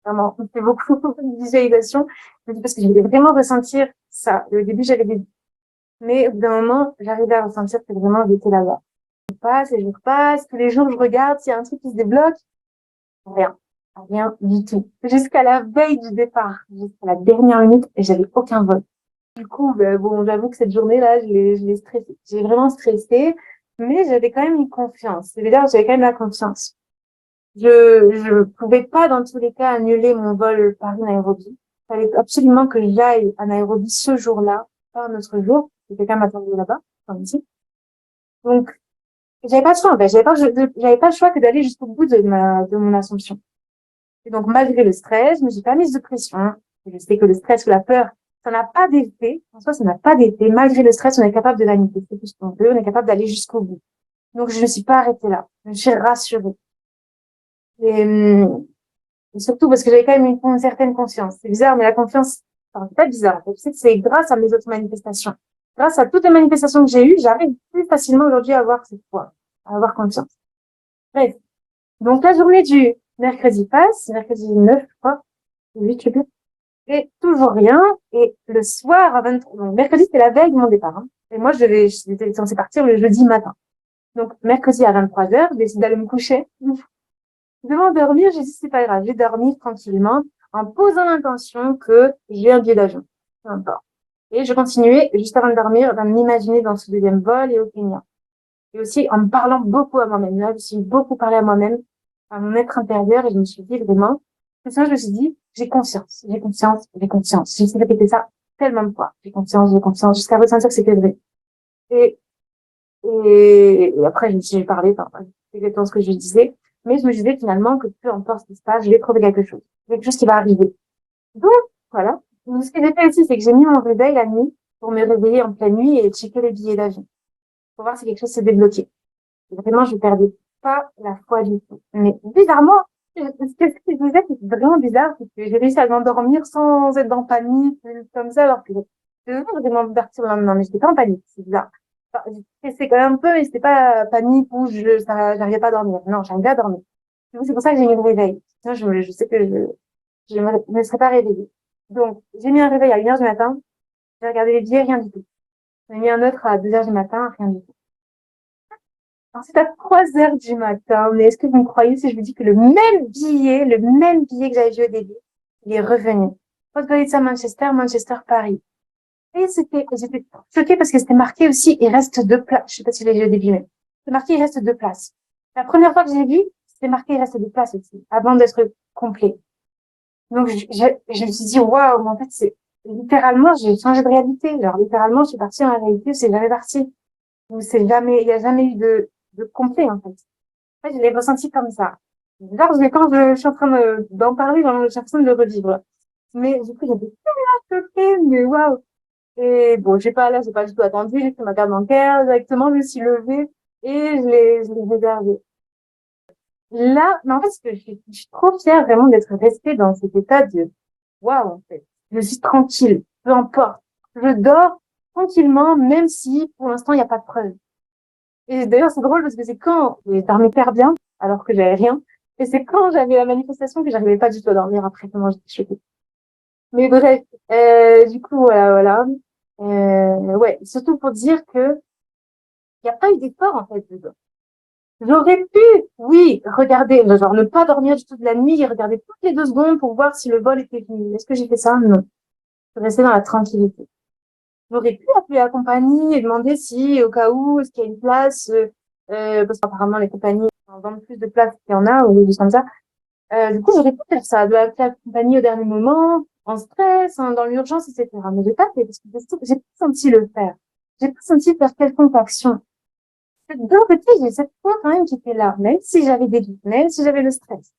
S2: Vraiment, on fait beaucoup de visualisation. Parce que je voulais vraiment ressentir ça. Au début, j'avais des, mais au bout d'un moment, j'arrivais à ressentir que vraiment j'étais là-bas. Je passe, les jours passent, tous les jours je regarde s'il y a un truc qui se débloque. Rien. Rien du tout. Jusqu'à la veille du départ, jusqu'à la dernière minute, et j'avais aucun vol. Du coup, ben, bon, j'avoue que cette journée-là, je l'ai stressée. J'ai vraiment stressé, mais j'avais quand même une confiance. C'est-à-dire, j'avais quand même la confiance. Je pouvais pas, dans tous les cas, annuler mon vol Paris-Nairobi. Il fallait absolument que j'aille à Nairobi ce jour-là, pas un autre jour. Quelqu'un m'attendait là-bas, comme ici. Donc, j'avais pas le choix, en fait. J'avais pas le choix que d'aller jusqu'au bout de mon assumption. Et donc, malgré le stress, je me suis pas mise de pression. Je sais que le stress ou la peur, ça n'a pas d'effet. En soi, ça n'a pas d'effet. Malgré le stress, on est capable de manifester tout ce qu'on veut. On est capable d'aller jusqu'au bout. Donc, je ne suis pas arrêtée là. Je me suis rassurée. Et, et surtout parce que j'avais quand même une certaine confiance. C'est bizarre, mais la confiance, enfin, c'est pas bizarre. En fait. Je sais que c'est grâce à mes autres manifestations. Grâce à toutes les manifestations que j'ai eues, j'arrive plus facilement aujourd'hui à avoir cette foi, à avoir confiance. Bref. Donc, la journée du mercredi passe, mercredi 9, je crois, 8, je sais plus. Et toujours rien. Et le soir à 23, donc mercredi, c'était la veille de mon départ, hein. Et moi, j'étais censée partir le jeudi matin. Donc, mercredi à 23h, je décide d'aller me coucher. Devant dormir, j'ai dit, c'est pas grave, je vais dormir tranquillement, en posant l'intention que j'ai un billet d'avion. Peu importe. Et je continuais, juste avant de dormir, à m'imaginer dans ce deuxième vol et au Kenya. Et aussi, en me parlant beaucoup à moi-même. Là, je me suis beaucoup parlé à moi-même, à mon être intérieur, et je me suis dit vraiment, c'est ça, je me suis dit, j'ai conscience, j'ai conscience, j'ai conscience. J'ai essayé de répéter ça tellement de fois. J'ai conscience, jusqu'à ressentir que c'était vrai. Et, et après, je me suis parlé, enfin, c'est exactement ce que je disais. Mais je me disais finalement que peu importe ce qui se passe, je vais trouver quelque chose. Quelque chose qui va arriver. Donc, voilà. Donc, ce que j'ai fait aussi, c'est que j'ai mis mon réveil la nuit pour me réveiller en pleine nuit et checker les billets d'avion. Pour voir si quelque chose s'est débloqué. Et vraiment, je perdais pas la foi du tout. Mais bizarrement, ce que je disais, c'était vraiment bizarre, c'est que j'ai réussi à m'endormir sans être dans panique, comme ça, alors que je devais vraiment m'avertir le lendemain, mais j'étais pas en panique, c'est bizarre. Enfin, j'ai stressé quand même un peu, mais c'était pas panique où j'arrivais pas à dormir. Non, j'arrivais à dormir. Du coup, c'est pour ça que j'ai mis le réveil. Sinon, je sais que je me serais pas réveillée. Donc, j'ai mis un réveil à 1h du matin. J'ai regardé les billets, rien du tout. J'ai mis un autre à 2h du matin, rien du tout. Ensuite, à 3h du matin, mais est-ce que vous me croyez si je vous dis que le même billet que j'avais vu au début, il est revenu. Podgorica Manchester, Manchester Paris. Et j'étais choquée parce que c'était marqué aussi, il reste 2 places. Je sais pas si je l'ai vu au début, mais c'est marqué, il reste 2 places. La première fois que j'ai vu, c'était marqué, il reste 2 places aussi, avant d'être complet. Donc, je me suis dit, waouh, mais en fait, littéralement, j'ai changé de réalité. Genre, littéralement, je suis partie dans la réalité où c'est jamais parti. Où il y a jamais eu de complet, en fait. En fait, je l'ai ressenti comme ça. C'est bizarre parce que quand je suis en train d'en parler, j'ai l'impression de le revivre. Mais du coup, j'étais tellement choquée, mais waouh. Et bon, j'ai pas du tout attendu, j'ai fait ma carte bancaire, directement, je me suis levée et je l'ai réservé. Là, mais en fait, je suis trop fière vraiment d'être restée dans cet état de waouh, en fait. Je suis tranquille, peu importe. Je dors tranquillement, même si pour l'instant, il n'y a pas de preuve. Et d'ailleurs, c'est drôle parce que c'est quand j'ai dormi hyper bien, alors que j'avais rien. Et c'est quand j'avais la manifestation que j'arrivais pas du tout à dormir après, comment j'étais choquée. Mais bref, du coup, voilà. Ouais, surtout pour dire que il n'y a pas eu d'effort, en fait, dedans. J'aurais pu, oui, regarder, genre ne pas dormir du tout de la nuit et regarder toutes les 2 secondes pour voir si le vol était fini. Est-ce que j'ai fait ça? Non. Je restais dans la tranquillité. J'aurais pu appeler la compagnie et demander si, au cas où, est-ce qu'il y a une place, parce qu'apparemment les compagnies en vendent plus de places qu'il y en a, ou des choses comme ça. Du coup, j'aurais pu faire ça, de appeler la compagnie au dernier moment, en stress, dans l'urgence, etc. Mais j'ai pas fait, parce que j'ai pas senti le faire. J'ai pas senti faire quelconque action. D'un côté, j'ai cette foi quand même qui était là, même si j'avais des doutes, même si j'avais le stress.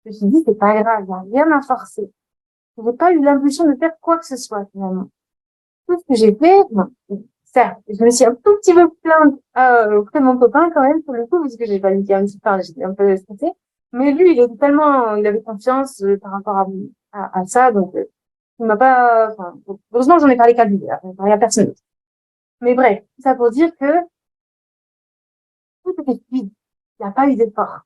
S2: Je me suis dit, c'est pas grave, il y a rien à forcer. J'ai pas eu l'impulsion de faire quoi que ce soit, finalement. Tout ce que j'ai fait, bon, certes, je me suis un tout petit peu plainte auprès de mon copain quand même, pour le coup, parce que j'ai pas dit un petit peu, j'étais un peu stressée. Mais lui, il avait confiance par rapport à ça, donc il m'a pas, enfin, heureusement j'en ai parlé qu'à lui, j'en ai parlé à personne d'autre. Mais bref, ça pour dire que tout était fluide. Il n'y a pas eu d'effort,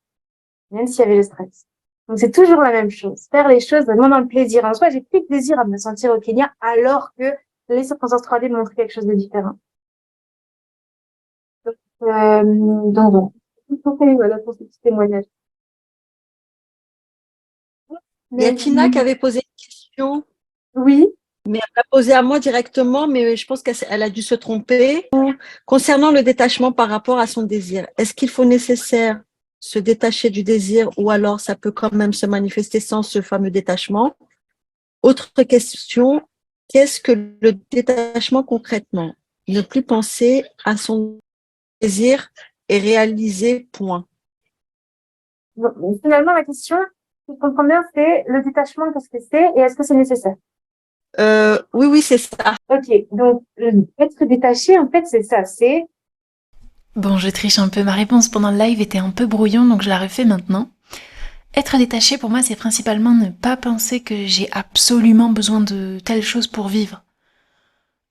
S2: même s'il y avait le stress. Donc, c'est toujours la même chose. Faire les choses vraiment dans le plaisir. En soi, j'ai plus de plaisir à me sentir au Kenya alors que les circonstances 3D montrent quelque chose de différent. Donc bon. Voilà pour ce petit témoignage.
S3: Il y a
S2: Mais,
S3: Tina qui avait posé une question,
S2: oui.
S3: mais elle l'a posée à moi directement, mais je pense qu'elle a dû se tromper. Concernant le détachement par rapport à son désir, est-ce qu'il faut nécessaire se détacher du désir ou alors ça peut quand même se manifester sans ce fameux détachement? Autre question, qu'est-ce que le détachement concrètement? Ne plus penser à son désir et réaliser, point.
S2: Bon, finalement, la question, si je comprends bien, c'est le détachement, qu'est-ce que c'est et est-ce que c'est nécessaire?
S3: Oui, c'est ça.
S2: Ok, donc être détaché, en fait, c'est ça, c'est...
S1: Bon, je triche un peu, ma réponse pendant le live était un peu brouillon, donc je la refais maintenant. Être détaché, pour moi, c'est principalement ne pas penser que j'ai absolument besoin de telle chose pour vivre.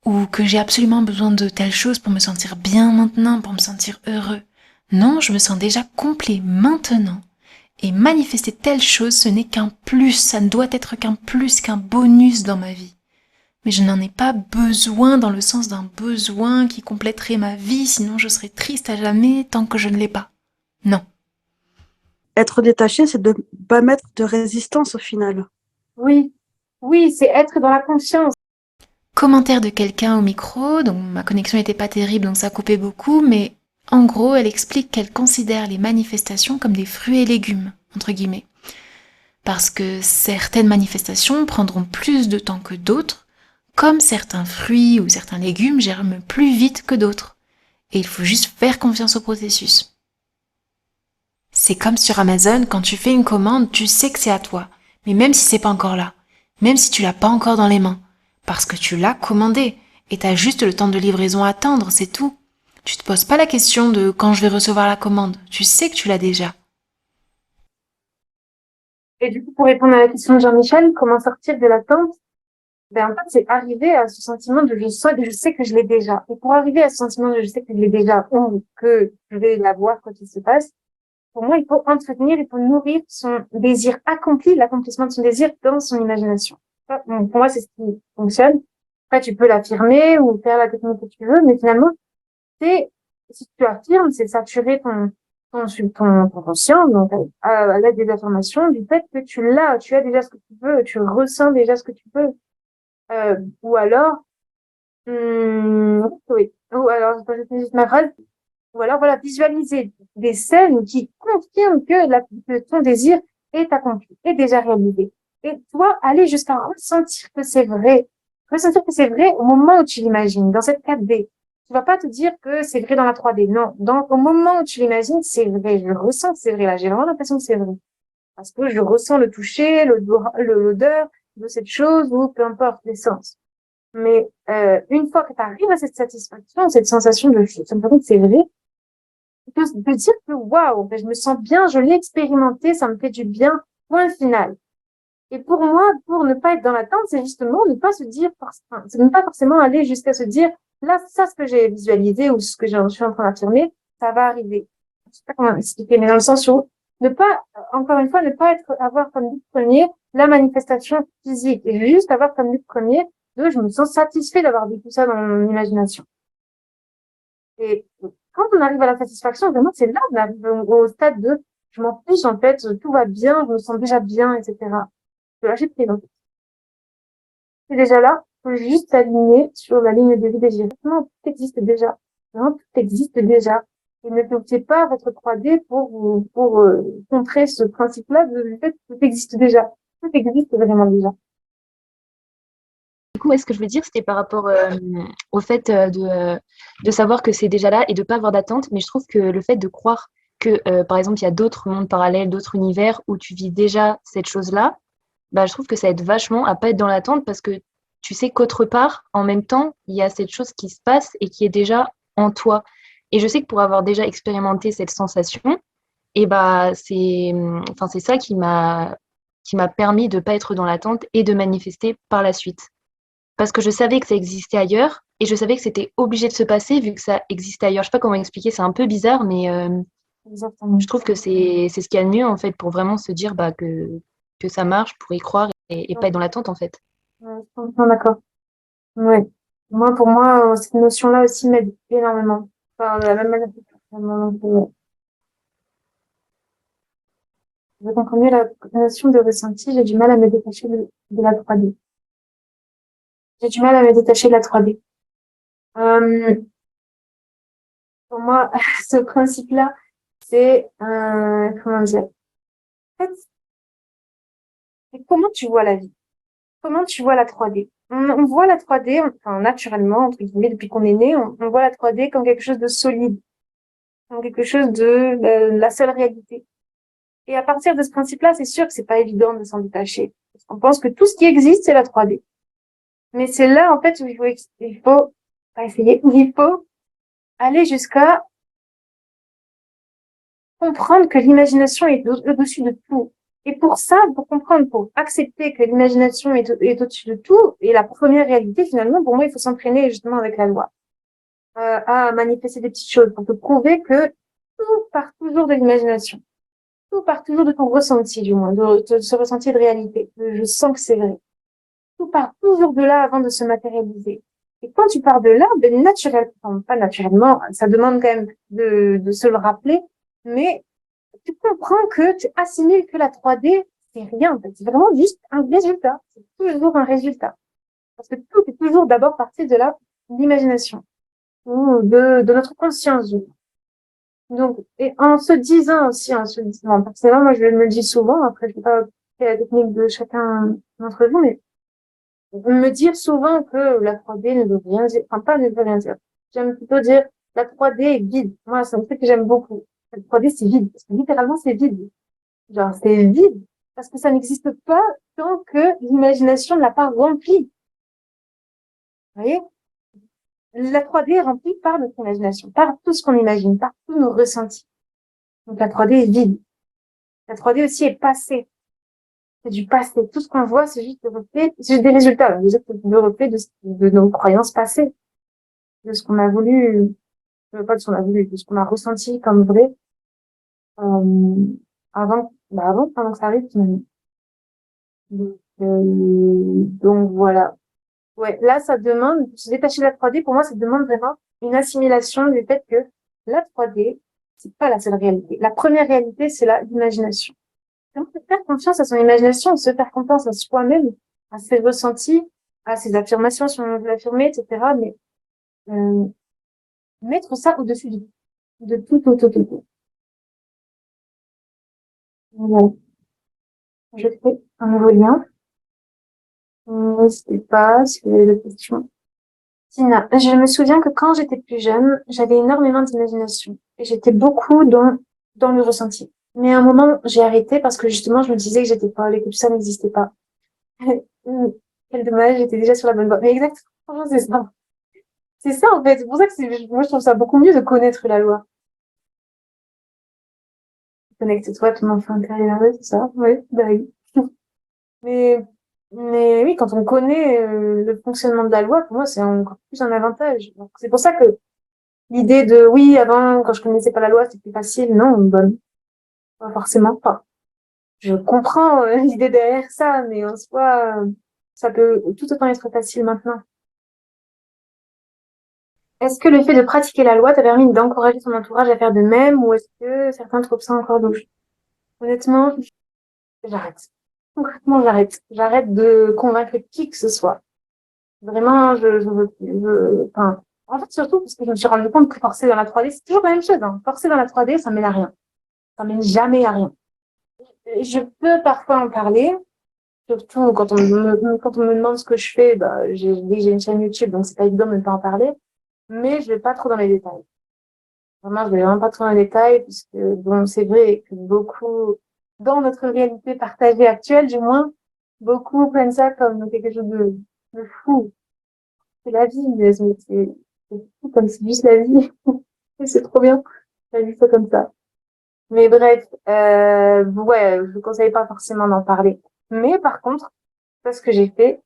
S1: Ou que j'ai absolument besoin de telle chose pour me sentir bien maintenant, pour me sentir heureux. Non, je me sens déjà complet maintenant. Et manifester telle chose, ce n'est qu'un plus, ça ne doit être qu'un plus, qu'un bonus dans ma vie. Mais je n'en ai pas besoin dans le sens d'un besoin qui compléterait ma vie, sinon je serais triste à jamais tant que je ne l'ai pas. Non.
S4: Être détaché, c'est de ne pas mettre de résistance au final.
S2: Oui, oui, c'est être dans la conscience.
S1: Commentaire de quelqu'un au micro, donc ma connexion n'était pas terrible, donc ça coupait beaucoup, mais en gros, elle explique qu'elle considère les manifestations comme des fruits et légumes, entre guillemets. Parce que certaines manifestations prendront plus de temps que d'autres, comme certains fruits ou certains légumes germent plus vite que d'autres. Et il faut juste faire confiance au processus. C'est comme sur Amazon, quand tu fais une commande, tu sais que c'est à toi, mais même si c'est pas encore là, même si tu l'as pas encore dans les mains, parce que tu l'as commandé, et t'as juste le temps de livraison à attendre, c'est tout. Tu te poses pas la question de quand je vais recevoir la commande, tu sais que tu l'as déjà.
S2: Et du coup, pour répondre à la question de Jean-Michel, comment sortir de l'attente? Ben, en fait, c'est arriver à ce sentiment de je sais que je l'ai déjà. Et pour arriver à ce sentiment de je sais que je l'ai déjà, ou que je vais l'avoir quand il se passe, pour moi, il faut entretenir, il faut nourrir son désir accompli, l'accomplissement de son désir dans son imagination. Bon, pour moi, c'est ce qui fonctionne. Après, tu peux l'affirmer ou faire la technique que tu veux, mais finalement, c'est, si tu affirmes, c'est saturer ton conscient, donc, à l'aide des affirmations, du fait que tu as déjà ce que tu veux, tu ressens déjà ce que tu veux. Ou alors, oui. Ou alors, je finis juste ma phrase. Ou alors, voilà, visualiser des scènes qui confirment que ton désir est accompli, est déjà réalisé. Et toi, aller jusqu'à ressentir que c'est vrai. Ressentir que c'est vrai au moment où tu l'imagines, dans cette 4D. Tu vas pas te dire que c'est vrai dans la 3D. Non. Au moment où tu l'imagines, c'est vrai. Je ressens que c'est vrai. Là, j'ai vraiment l'impression que c'est vrai. Parce que je ressens le toucher, l'odeur de cette chose ou peu importe les sens. Mais une fois que tu arrives à cette satisfaction, cette sensation de ça me paraît que c'est vrai, de dire que waouh, je me sens bien, je l'ai expérimenté, ça me fait du bien, point final. Et pour moi, pour ne pas être dans l'attente, c'est justement ne pas se dire, c'est ne pas forcément aller jusqu'à se dire, là, ça, ce que j'ai visualisé ou ce que je suis en train d'affirmer, ça va arriver. Je sais pas comment expliquer, mais dans le sens où ne pas, encore une fois, ne pas avoir comme but premier la manifestation physique et juste avoir comme but premier de je me sens satisfait d'avoir vécu ça dans mon imagination. Et quand on arrive à la satisfaction, vraiment, c'est là qu'on arrive au stade de je m'en fiche, en fait, tout va bien, je me sens déjà bien, etc. Je lâcher prise, en fait. C'est déjà là, il faut juste s'aligner sur la ligne de vie désirée. Non, tout existe déjà. Non, tout existe déjà. Et ne bloquez pas votre 3D pour contrer ce principe-là de fait que tout existe déjà. Tout existe vraiment déjà.
S5: Du coup, ce que je veux dire, c'était par rapport au fait de savoir que c'est déjà là et de ne pas avoir d'attente. Mais je trouve que le fait de croire que, par exemple, il y a d'autres mondes parallèles, d'autres univers où tu vis déjà cette chose-là, bah, je trouve que ça aide vachement à pas être dans l'attente parce que tu sais qu'autre part, en même temps, il y a cette chose qui se passe et qui est déjà en toi. Et je sais que pour avoir déjà expérimenté cette sensation, et bah, c'est ça qui m'a permis de ne pas être dans l'attente et de manifester par la suite. Parce que je savais que ça existait ailleurs et je savais que c'était obligé de se passer vu que ça existait ailleurs. Je sais pas comment expliquer, c'est un peu bizarre, mais
S2: Exactement.
S5: Je trouve que c'est ce qu'il y a de mieux, en fait, pour vraiment se dire que ça marche, pour y croire et pas être dans l'attente, en fait.
S2: Ouais, je suis complètement d'accord. Ouais. Pour moi, cette notion-là aussi m'aide énormément. Enfin, de la même manière que je comprends mieux la notion de ressenti, j'ai du mal à me détacher de la 3D. J'ai du mal à me détacher de la 3D. Euh, pour moi, ce principe-là, c'est, comment dire, en fait, c'est comment tu vois la vie? Comment tu vois la 3D? On voit la 3D, enfin, naturellement, entre guillemets, depuis qu'on est né, on voit la 3D comme quelque chose de solide, comme quelque chose de la seule réalité. Et à partir de ce principe-là, c'est sûr que c'est pas évident de s'en détacher. Parce qu'on pense que tout ce qui existe, c'est la 3D. Mais c'est là, en fait, où il faut pas essayer, où il faut aller jusqu'à comprendre que l'imagination est au-dessus de tout. Et pour ça, pour comprendre, pour accepter que l'imagination est au-dessus de tout, et la première réalité, finalement, pour moi, il faut s'entraîner justement avec la loi, à manifester des petites choses pour te prouver que tout part toujours de l'imagination. Tout part toujours de ton ressenti, du moins, de ce ressenti de réalité. Je sens que c'est vrai. Tout part toujours de là avant de se matérialiser. Et quand tu pars de là, ben, naturellement, enfin, pas naturellement, ça demande quand même de se le rappeler, mais tu comprends que tu assimiles que la 3D, c'est rien, en fait. C'est vraiment juste un résultat. C'est toujours un résultat. Parce que tout est toujours d'abord parti de l'imagination, ou de notre conscience. Donc, et en se disant aussi, en se disant, personnellement, moi, je me le dis souvent, après, je sais pas quelle est la technique de chacun d'entre vous, mais me dire souvent que la 3D ne veut rien dire, enfin, pas ne veut rien dire. J'aime plutôt dire, la 3D est vide. Moi, c'est un truc que j'aime beaucoup. La 3D, c'est vide. Parce que littéralement, c'est vide. Genre, c'est vide. Parce que ça n'existe pas tant que l'imagination ne l'a pas rempli. Vous voyez? La 3D est remplie par notre imagination, par tout ce qu'on imagine, par tous nos ressentis. Donc, la 3D est vide. La 3D aussi est passé. C'est du passé. Tout ce qu'on voit, c'est juste le reflet, c'est juste des résultats, là. C'est le reflet de nos croyances passées, de ce qu'on a voulu, pas de ce qu'on a voulu, de ce qu'on a ressenti comme vrai, euh, avant que ça arrive, finalement. Donc voilà. Ouais, là, ça demande, se détacher de la 3D, pour moi, ça demande vraiment une assimilation du fait que la 3D, c'est pas la seule réalité. La première réalité, c'est l'imagination. Donc, faire confiance à son imagination, se faire confiance à soi-même, à ses ressentis, à ses affirmations, si on veut l'affirmer, etc. Mais euh, mettre ça au-dessus de tout, tout, tout, tout, tout. Voilà. Je fais un nouveau lien. N'hésitez pas si vous avez des questions. Tina, je me souviens que quand j'étais plus jeune, j'avais énormément d'imagination et j'étais beaucoup dans le ressenti. Mais à un moment, j'ai arrêté parce que justement, je me disais que j'étais folle et que tout ça n'existait pas. Quel dommage, j'étais déjà sur la bonne voie. Mais exactement, c'est ça. C'est ça, en fait. C'est pour ça que moi, je trouve ça beaucoup mieux de connaître la loi. Connecte-toi à ton enfant intérieur, c'est ça? Oui, bah oui. Mais, mais oui, quand on connaît le fonctionnement de la loi, pour moi, c'est encore plus un avantage. Donc, c'est pour ça que l'idée de, oui, avant, quand je connaissais pas la loi, c'était plus facile. Non, bah, pas forcément pas. Je comprends l'idée derrière ça, mais en soi, ça peut tout autant être facile maintenant. Est-ce que le fait de pratiquer la loi t'a permis d'encourager ton entourage à faire de même, ou est-ce que certains trouvent ça encore louche? Honnêtement, j'arrête. Concrètement, j'arrête. J'arrête de convaincre qui que ce soit. Vraiment, enfin, en fait, surtout parce que je me suis rendu compte que forcer dans la 3D, c'est toujours la même chose, hein. Forcer dans la 3D, ça mène à rien. Ça mène jamais à rien. Je peux parfois en parler, surtout quand on me demande ce que je fais, bah, j'ai une chaîne YouTube, donc c'est pas évident de ne pas en parler, mais je vais pas trop dans les détails. Vraiment, je vais vraiment pas trop dans les détails, puisque, bon, c'est vrai que beaucoup, dans notre réalité partagée actuelle, du moins, beaucoup prennent ça comme quelque chose de fou. C'est la vie, mais c'est fou comme c'est juste la vie. Et c'est trop bien. La vie, c'est comme ça. Mais bref, ouais, je vous conseille pas forcément d'en parler. Mais par contre, c'est ce que j'ai fait.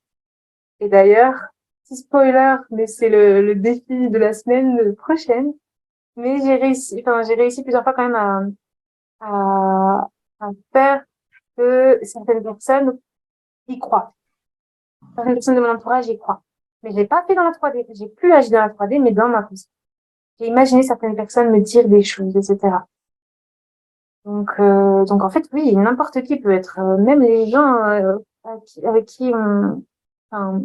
S2: Et d'ailleurs, petit spoiler, mais c'est le défi de la semaine prochaine. Mais j'ai réussi plusieurs fois quand même à faire que certaines personnes y croient. Certaines personnes de mon entourage y croient. Mais je l'ai pas fait dans la 3D. J'ai plus agi dans la 3D, mais dans ma conscience. J'ai imaginé certaines personnes me dire des choses, etc. Donc en fait, oui, n'importe qui peut être, même les gens avec qui enfin,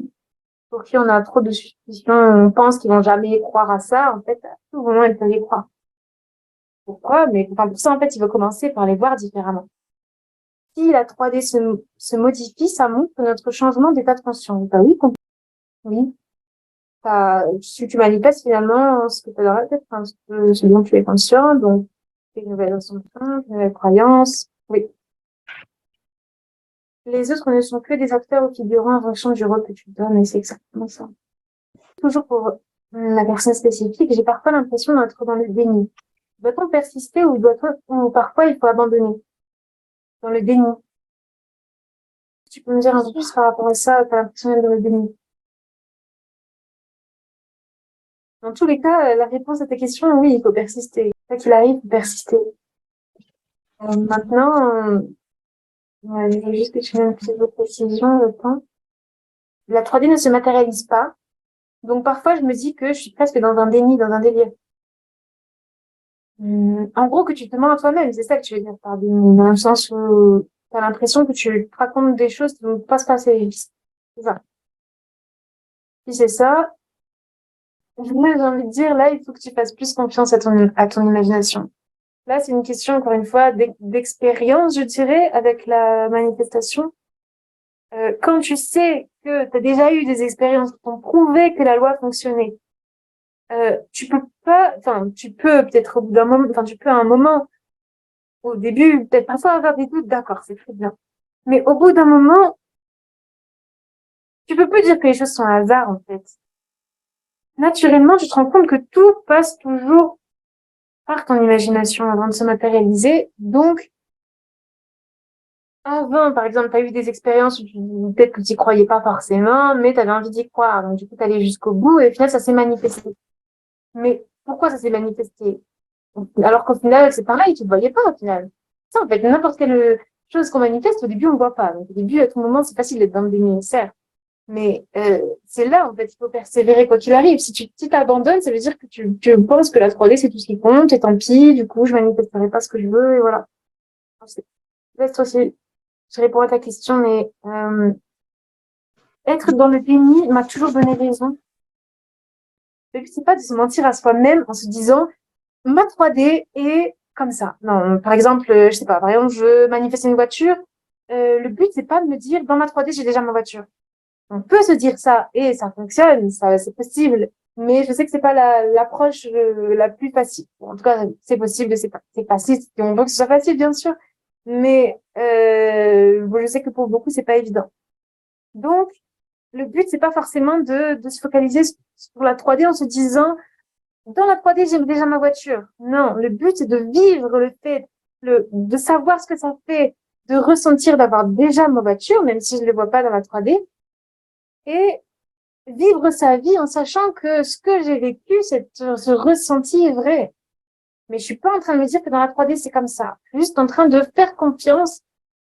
S2: pour qui on a trop de suspicions, on pense qu'ils vont jamais croire à ça. En fait, à tout moment, ils peuvent y croire. Pourquoi? Mais enfin, pour ça, en fait, il faut commencer par les voir différemment. Si la 3D se modifie, ça montre notre changement d'état de conscience. Bah oui, oui. Si tu manifestes finalement ce que tu as dans la tête, enfin, ce dont tu es conscient, donc tes nouvelles assumptions, tes nouvelles croyances. Oui. Les autres ne sont que des acteurs ou figurants en fonction du rôle que tu donnes, et c'est exactement ça. Toujours pour la personne spécifique, j'ai parfois l'impression d'être dans le déni. Doit-on persister ou parfois il faut abandonner? Dans le déni. Tu peux me dire un peu plus par rapport à ça, t'as l'impression d'être dans le déni? Dans tous les cas, la réponse à ta question, oui, il faut persister. Quoi qu'il arrive, il faut persister. Maintenant, ouais, je veux juste que tu aies une petite précision, le temps. La 3D ne se matérialise pas. Donc parfois, je me dis que je suis presque dans un déni, dans un délire. En gros, que tu te mens à toi-même, c'est ça que tu veux dire par déni, dans le sens où t'as l'impression que tu te racontes des choses qui vont pas se passer. C'est ça. Si c'est ça, moi, j'ai envie de dire, là, il faut que tu fasses plus confiance à ton imagination. Là, c'est une question, encore une fois, d'expérience, je dirais, avec la manifestation. Quand tu sais que tu as déjà eu des expériences qui t'ont prouvé que la loi fonctionnait, tu peux pas, enfin, tu peux peut-être au bout d'un moment, enfin, tu peux à un moment, au début, peut-être parfois avoir des doutes, d'accord, c'est très bien. Mais au bout d'un moment, tu peux plus dire que les choses sont un hasard, en fait. Naturellement, tu te rends compte que tout passe toujours par ton imagination avant de se matérialiser. Donc, avant, par exemple, tu as eu des expériences où peut-être que tu n'y croyais pas forcément, mais tu avais envie d'y croire. Donc, du coup, tu allais jusqu'au bout et au final, ça s'est manifesté. Mais pourquoi ça s'est manifesté? Alors qu'au final, c'est pareil, tu ne voyais pas au final. Ça, en fait, n'importe quelle chose qu'on manifeste, au début, on ne voit pas. Donc, au début, à tout moment, c'est facile d'être dans le déni, certes. Mais c'est là, en fait, il faut persévérer quoi qu'il arrive. Si tu t'abandonnes, ça veut dire que tu penses que la 3D, c'est tout ce qui compte, et tant pis, du coup, je manifesterai pas ce que je veux, et voilà. Laisse aussi, je réponds à ta question, mais être dans le déni m'a toujours donné raison. Le but, c'est pas de se mentir à soi-même en se disant ma 3D est comme ça. Non, par exemple, je sais pas, par exemple, je veux manifester une voiture. Le but, c'est pas de me dire dans ma 3D, j'ai déjà ma voiture. On peut se dire ça et ça fonctionne, ça c'est possible. Mais je sais que c'est pas l'approche la plus facile. Bon, en tout cas, c'est possible, c'est facile. On veut que ce soit facile, bien sûr. Mais bon, je sais que pour beaucoup, c'est pas évident. Donc, le but, c'est pas forcément de se focaliser sur la 3D en se disant dans la 3D, j'ai déjà ma voiture. Non, le but, c'est de vivre le fait, de savoir ce que ça fait, de ressentir d'avoir déjà ma voiture, même si je ne le vois pas dans la 3D, et vivre sa vie en sachant que ce que j'ai vécu, ce ressenti est vrai. Mais je suis pas en train de me dire que dans la 3D, c'est comme ça. Je suis juste en train de faire confiance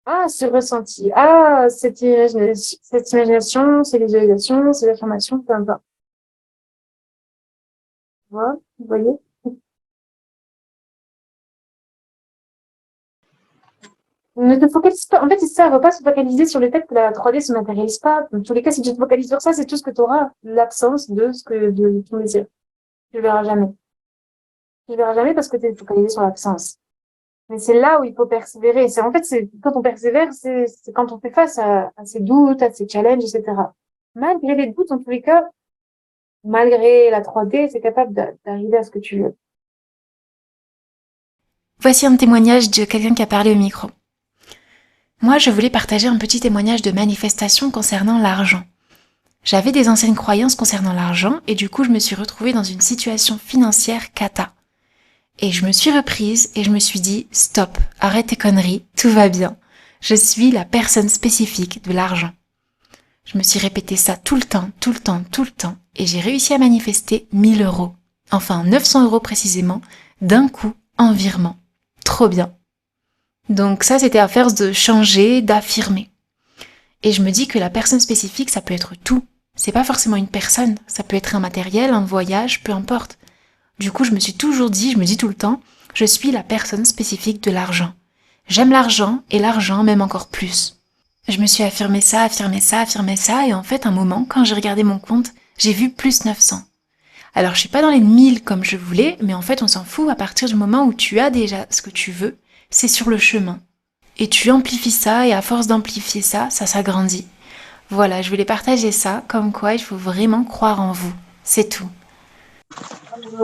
S2: à ce ressenti, à cette imagination, ces visualisations, ces affirmations, peu importe. Voilà, vous voyez? Ne te focalise pas. En fait, c'est ça, il ne faut pas se focaliser sur le fait que la 3D se matérialise pas. Dans tous les cas, si tu te focalises sur ça, c'est tout ce que tu auras. L'absence de ton désir. Tu le verras jamais. Tu le verras jamais parce que tu es focalisé sur l'absence. Mais c'est là où il faut persévérer. C'est quand on persévère, c'est quand on fait face à ces doutes, à ces challenges, etc. Malgré les doutes, en tous les cas, malgré la 3D, c'est capable d'arriver à ce que tu veux.
S1: Voici un témoignage de quelqu'un qui a parlé au micro. Moi, je voulais partager un petit témoignage de manifestation concernant l'argent. J'avais des anciennes croyances concernant l'argent et du coup, je me suis retrouvée dans une situation financière cata. Et je me suis reprise et je me suis dit, stop, arrête tes conneries, tout va bien. Je suis la personne spécifique de l'argent. Je me suis répété ça tout le temps, et j'ai réussi à manifester 1 000 €. Enfin 900 € précisément, d'un coup, en virement. Trop bien. Donc ça, c'était à force de changer, d'affirmer. Et je me dis que la personne spécifique, ça peut être tout. C'est pas forcément une personne, ça peut être un matériel, un voyage, peu importe. Du coup, je me suis toujours dit, je me dis tout le temps, je suis la personne spécifique de l'argent. J'aime l'argent et l'argent même encore plus. Je me suis affirmé ça, et en fait, un moment, quand j'ai regardé mon compte, j'ai vu plus 900. Alors, je suis pas dans les 1000 comme je voulais, mais en fait, on s'en fout à partir du moment où tu as déjà ce que tu veux, c'est sur le chemin. Et tu amplifies ça, et à force d'amplifier ça, ça s'agrandit. Voilà, je voulais partager ça, comme quoi il faut vraiment croire en vous. C'est tout.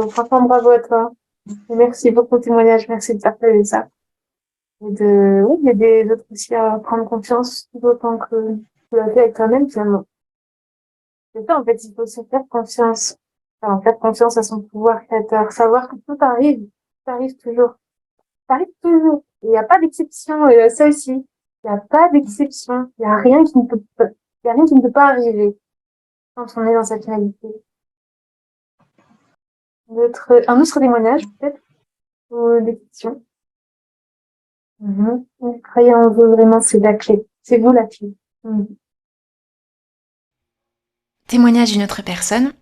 S2: Franchement, bravo à toi. Et merci pour ton témoignage. Merci de partager ça. Et oui, d'aider les autres aussi à prendre confiance, tout autant que tu l'as fait avec toi-même, finalement. C'est ça, en fait, il faut se faire confiance. Enfin, faire confiance à son pouvoir créateur. Savoir que tout arrive. Tout arrive toujours. Ça arrive toujours. Il n'y a pas d'exception. Et ça aussi. Il n'y a pas d'exception. Il n'y a rien qui ne peut pas, il y a rien qui ne peut pas arriver quand on est dans sa finalité. Un autre témoignage, peut-être, ou des questions. Croyez en vous, vraiment, c'est la clé. C'est vous la clé.
S1: Témoignage d'une autre personne.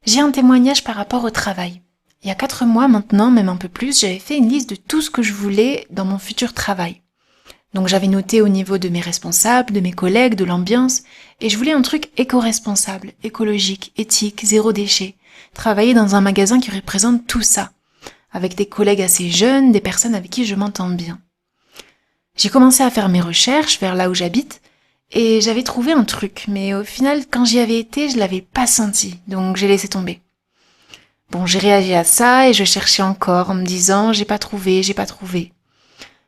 S1: J'ai un témoignage par rapport au travail. Il y a 4 mois maintenant, même un peu plus, j'avais fait une liste de tout ce que je voulais dans mon futur travail. Donc j'avais noté au niveau de mes responsables, de mes collègues, de l'ambiance, et je voulais un truc éco-responsable, écologique, éthique, zéro déchet. Travailler dans un magasin qui représente tout ça, avec des collègues assez jeunes, des personnes avec qui je m'entends bien. J'ai commencé à faire mes recherches vers là où j'habite, et j'avais trouvé un truc, mais au final, quand j'y avais été, je l'avais pas senti, donc j'ai laissé tomber. Bon, j'ai réagi à ça et je cherchais encore en me disant j'ai pas trouvé.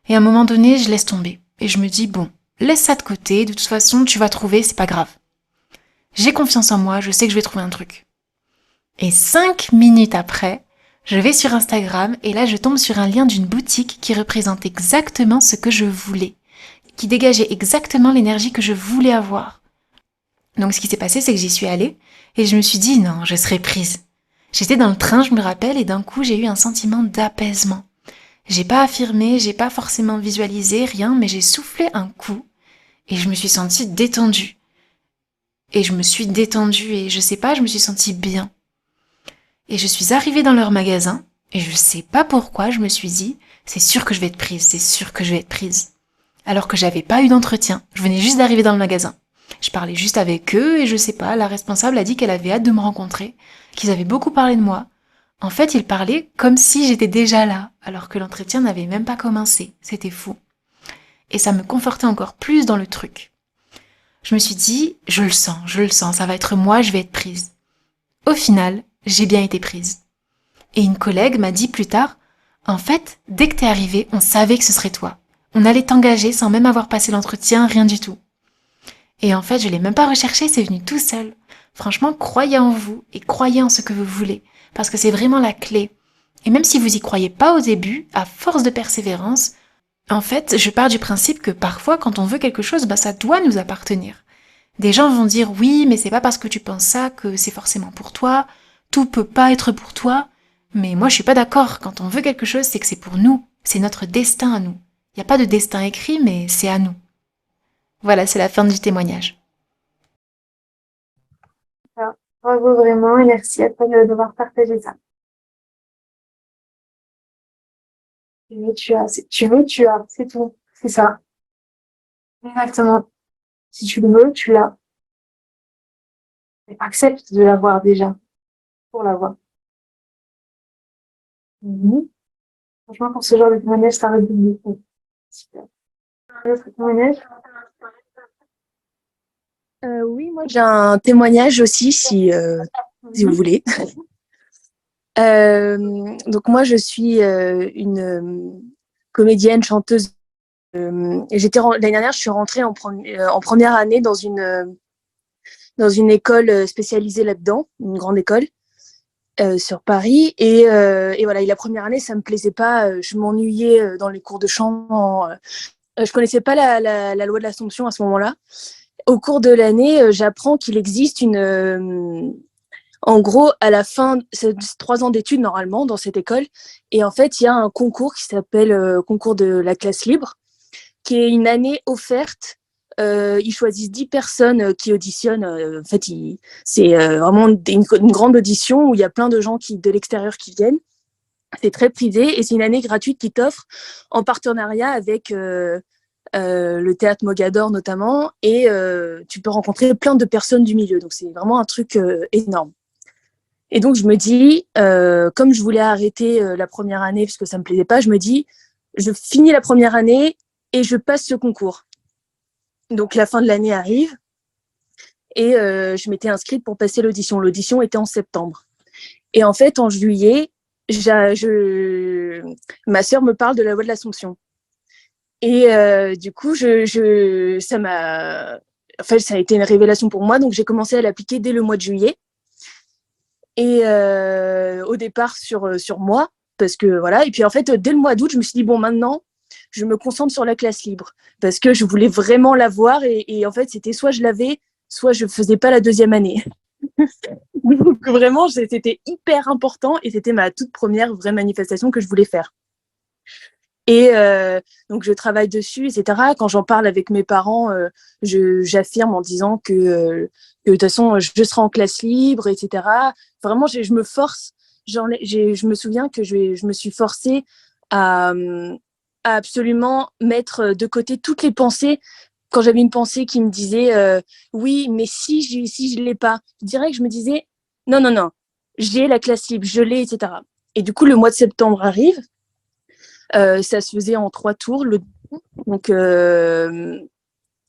S1: Et à un moment donné, je laisse tomber. Et je me dis bon, laisse ça de côté, de toute façon, tu vas trouver, c'est pas grave. J'ai confiance en moi, je sais que je vais trouver un truc. Et 5 minutes après, je vais sur Instagram et là je tombe sur un lien d'une boutique qui représente exactement ce que je voulais, qui dégageait exactement l'énergie que je voulais avoir. Donc ce qui s'est passé, c'est que j'y suis allée et je me suis dit non, je serai prise. J'étais dans le train, je me rappelle, et d'un coup j'ai eu un sentiment d'apaisement. J'ai pas affirmé, j'ai pas forcément visualisé, rien, mais j'ai soufflé un coup et je me suis sentie détendue. Et je me suis détendue et je sais pas, je me suis sentie bien. Et je suis arrivée dans leur magasin et je sais pas pourquoi, je me suis dit c'est sûr que je vais être prise, c'est sûr que je vais être prise. Alors que j'avais pas eu d'entretien, je venais juste d'arriver dans le magasin. Je parlais juste avec eux et je sais pas, la responsable a dit qu'elle avait hâte de me rencontrer, qu'ils avaient beaucoup parlé de moi. En fait, ils parlaient comme si j'étais déjà là, alors que l'entretien n'avait même pas commencé. C'était fou. Et ça me confortait encore plus dans le truc. Je me suis dit, je le sens, ça va être moi, je vais être prise. Au final, j'ai bien été prise. Et une collègue m'a dit plus tard, en fait, dès que t'es arrivée, on savait que ce serait toi. On allait t'engager sans même avoir passé l'entretien, rien du tout. Et en fait, je l'ai même pas recherché, c'est venu tout seul. Franchement, croyez en vous et croyez en ce que vous voulez, parce que c'est vraiment la clé. Et même si vous y croyez pas au début, à force de persévérance, en fait, je pars du principe que parfois, quand on veut quelque chose, ça doit nous appartenir. Des gens vont dire oui, mais c'est pas parce que tu penses ça que c'est forcément pour toi, tout peut pas être pour toi. Mais moi, je suis pas d'accord. Quand on veut quelque chose, c'est que c'est pour nous. C'est notre destin à nous. Il n'y a pas de destin écrit, mais c'est à nous. Voilà, c'est la fin du témoignage.
S2: Bravo vraiment et merci à toi d'avoir partagé ça. Tu veux, tu as, c'est tout. C'est ça. Exactement. Si tu le veux, tu l'as. Et accepte de l'avoir déjà, pour l'avoir. Franchement, pour ce genre de témoignage, ça redonne beaucoup. Super. Un autre témoignage?
S6: Oui, moi j'ai un témoignage aussi si vous voulez. Donc moi je suis une comédienne, chanteuse. L'année dernière, je suis rentrée en première année dans une école spécialisée là-dedans, une grande école sur Paris. Et voilà, et la première année, ça me plaisait pas. Je m'ennuyais dans les cours de chant. Je connaissais pas la loi de l'Assomption à ce moment-là. Au cours de l'année, j'apprends qu'il existe En gros, à la fin, c'est 3 ans d'études normalement dans cette école. Et en fait, il y a un concours qui s'appelle concours de la classe libre, qui est une année offerte. Ils choisissent 10 personnes qui auditionnent. En fait, c'est vraiment une grande audition où il y a plein de gens de l'extérieur qui viennent. C'est très privé et c'est une année gratuite qui t'offre en partenariat avec le théâtre Mogador notamment. Et tu peux rencontrer plein de personnes du milieu. Donc, c'est vraiment un truc énorme. Et donc, je me dis, comme je voulais arrêter la première année parce que ça me plaisait pas, je me dis, je finis la première année et je passe ce concours. Donc, la fin de l'année arrive et je m'étais inscrite pour passer l'audition. L'audition était en septembre. Et en fait, en juillet, ma sœur me parle de la voie de l'Assomption. Et du coup, ça a été une révélation pour moi. Donc, j'ai commencé à l'appliquer dès le mois de juillet. Et au départ sur moi, parce que voilà. Et puis en fait, dès le mois d'août, je me suis dit, bon, maintenant, je me concentre sur la classe libre, parce que je voulais vraiment l'avoir. Et en fait, c'était soit je l'avais, soit je faisais pas la deuxième année. Donc vraiment, c'était hyper important et c'était ma toute première vraie manifestation que je voulais faire. Et donc, je travaille dessus, etc. Quand j'en parle avec mes parents, j'affirme en disant que de toute façon, je serai en classe libre, etc. Vraiment, je me force. Je me souviens que je me suis forcée à absolument mettre de côté toutes les pensées. Quand j'avais une pensée qui me disait oui, mais si je l'ai pas, direct, je me disais non, non, non, j'ai la classe libre, je l'ai, etc. Et du coup, le mois de septembre arrive. Ça se faisait en 3 tours. Donc,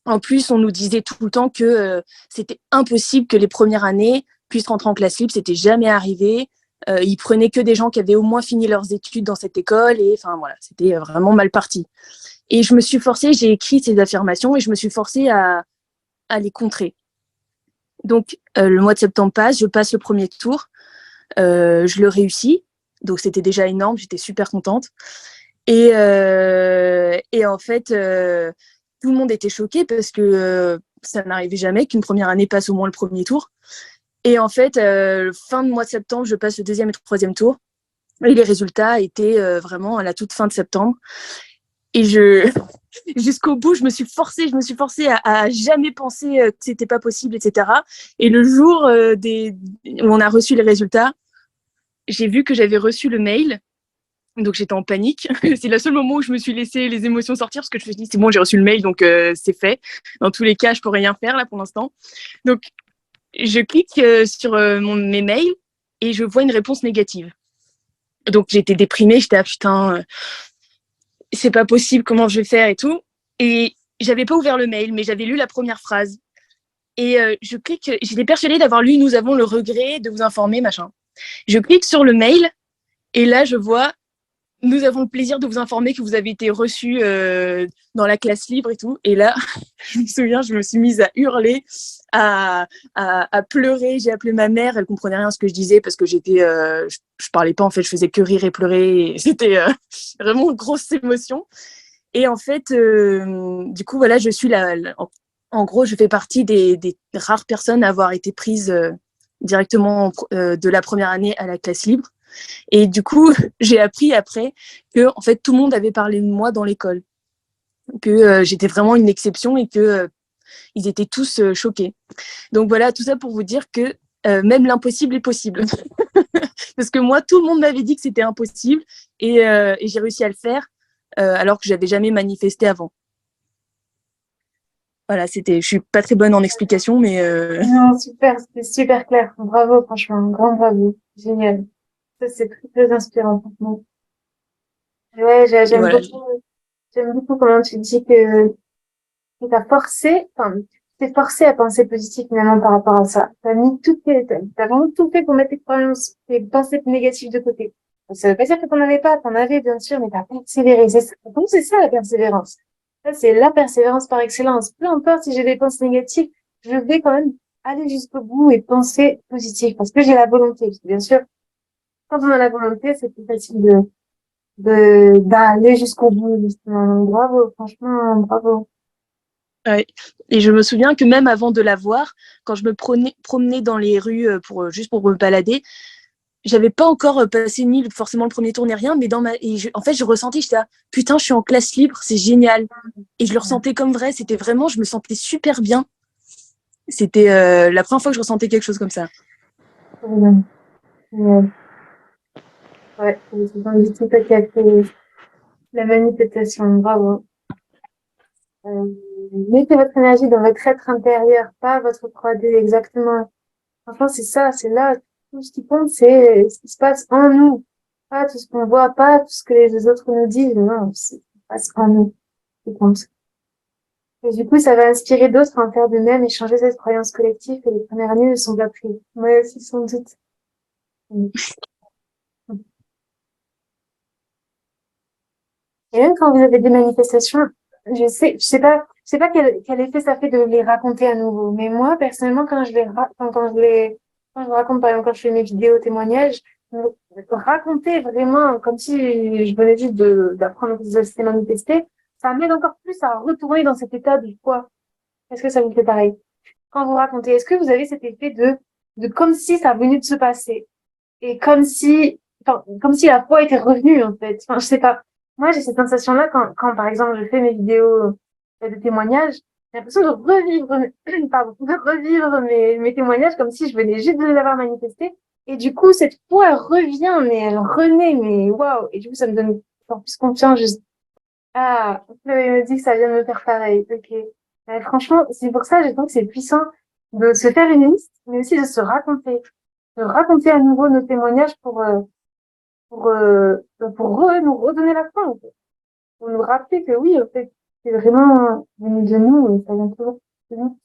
S6: en plus, on nous disait tout le temps que c'était impossible que les premières années puissent rentrer en classe libre. C'était jamais arrivé. Ils prenaient que des gens qui avaient au moins fini leurs études dans cette école. Et enfin, voilà, c'était vraiment mal parti. Et je me suis forcée, j'ai écrit ces affirmations et je me suis forcée à les contrer. Donc, le mois de septembre passe, je passe le premier tour. Je le réussis. Donc, c'était déjà énorme. J'étais super contente. Et en fait, tout le monde était choqué parce que ça n'arrivait jamais qu'une première année passe au moins le premier tour. Et en fait, fin de mois de septembre, je passe le deuxième et le troisième tour. Et les résultats étaient vraiment à la toute fin de septembre. Et jusqu'au bout, je me suis forcée à jamais penser que c'était pas possible, etc. Et le jour où on a reçu les résultats, j'ai vu que j'avais reçu le mail. Donc j'étais en panique. C'est le seul moment où je me suis laissé les émotions sortir parce que je me suis dit c'est bon, j'ai reçu le mail, donc c'est fait. Dans tous les cas, je peux rien faire là pour l'instant. Donc je clique sur mes mails et je vois une réponse négative. Donc j'étais déprimée, j'étais putain, c'est pas possible, comment je vais faire et tout. Et j'avais pas ouvert le mail, mais j'avais lu la première phrase. Et je clique, j'étais persuadée d'avoir lu nous avons le regret de vous informer, machin. Je clique sur le mail et là je vois nous avons le plaisir de vous informer que vous avez été reçu dans la classe libre et tout. Et là, je me souviens, je me suis mise à hurler, à pleurer. J'ai appelé ma mère, elle comprenait rien à ce que je disais parce que je parlais pas en fait, je faisais que rire et pleurer. Et c'était vraiment une grosse émotion. Et en fait, du coup, voilà, je suis en gros, je fais partie des rares personnes à avoir été prises directement de la première année à la classe libre. Et du coup, j'ai appris après que en fait tout le monde avait parlé de moi dans l'école, que j'étais vraiment une exception et que ils étaient tous choqués. Donc voilà, tout ça pour vous dire que même l'impossible est possible. Parce que moi, tout le monde m'avait dit que c'était impossible et j'ai réussi à le faire alors que j'avais jamais manifesté avant. Voilà, je suis pas très bonne en explication, mais
S2: Non, super, c'était super clair. Bravo, franchement, un grand bravo. Génial. Ça, c'est très, très inspirant, franchement. Ouais,
S6: voilà.
S2: j'aime beaucoup comment tu dis que t'as forcé, enfin, t'es forcé à penser positif finalement par rapport à ça. T'as vraiment tout fait pour mettre tes pensées négatives de côté. Ça veut pas dire que t'en avais pas, t'en avais bien sûr, mais t'as persévéré. C'est ça la persévérance. Ça, c'est la persévérance par excellence. Peu importe si j'ai des pensées négatives, je vais quand même aller jusqu'au bout et penser positif parce que j'ai la volonté. Parce que bien sûr, quand on a la volonté, c'est plus facile d'aller jusqu'au bout, justement. Donc, bravo, franchement, bravo.
S6: Ouais. Et je me souviens que même avant de la voir, quand je me promenais dans les rues juste pour me balader, j'avais pas encore passé ni forcément le premier tour ni rien, mais en fait, je ressentais, j'étais là, putain, je suis en classe libre, c'est génial. Et je le ressentais comme vrai, c'était vraiment, je me sentais super bien. C'était la première fois que je ressentais quelque chose comme ça.
S2: Ouais, c'est dans le tout qui a fait la manifestation, bravo. Mettez votre énergie dans votre être intérieur, pas votre 3D exactement. Franchement, c'est ça, c'est là, tout ce qui compte, c'est ce qui se passe en nous. Pas tout ce qu'on voit, pas tout ce que les autres nous disent, non, c'est ce qui se passe en nous qui compte. Et du coup, ça va inspirer d'autres à en faire de même et changer cette croyance collective que les premières années ne sont pas prises. Moi aussi, sans doute. Et même quand vous avez des manifestations, je sais pas quel effet ça fait de les raconter à nouveau. Mais moi, personnellement, quand je raconte, par exemple, quand je fais mes vidéos témoignages, raconter vraiment comme si je venais juste d'apprendre que ça s'était manifesté, ça m'aide encore plus à retourner dans cet état du quoi. Est-ce que ça vous fait pareil? Quand vous racontez, est-ce que vous avez cet effet de comme si ça venait de se passer? Et comme si la foi était revenue, en fait. Enfin, je sais pas. Moi, j'ai cette sensation-là quand, par exemple, je fais mes vidéos de témoignages, j'ai l'impression de revivre, pardon, de revivre mes témoignages comme si je venais juste de les avoir manifestés. Et du coup, cette foi, elle revient, mais elle renaît, mais waouh. Et du coup, ça me donne encore plus confiance. Ah, il me dit que ça vient de me faire pareil. Ok. Franchement, c'est pour ça, je trouve que c'est puissant de se faire une liste, mais aussi de se raconter. De raconter à nouveau nos témoignages nous redonner la foi, en fait. Pour nous rappeler que oui, en fait, c'est vraiment venu de nous et ça vient toujours de nous.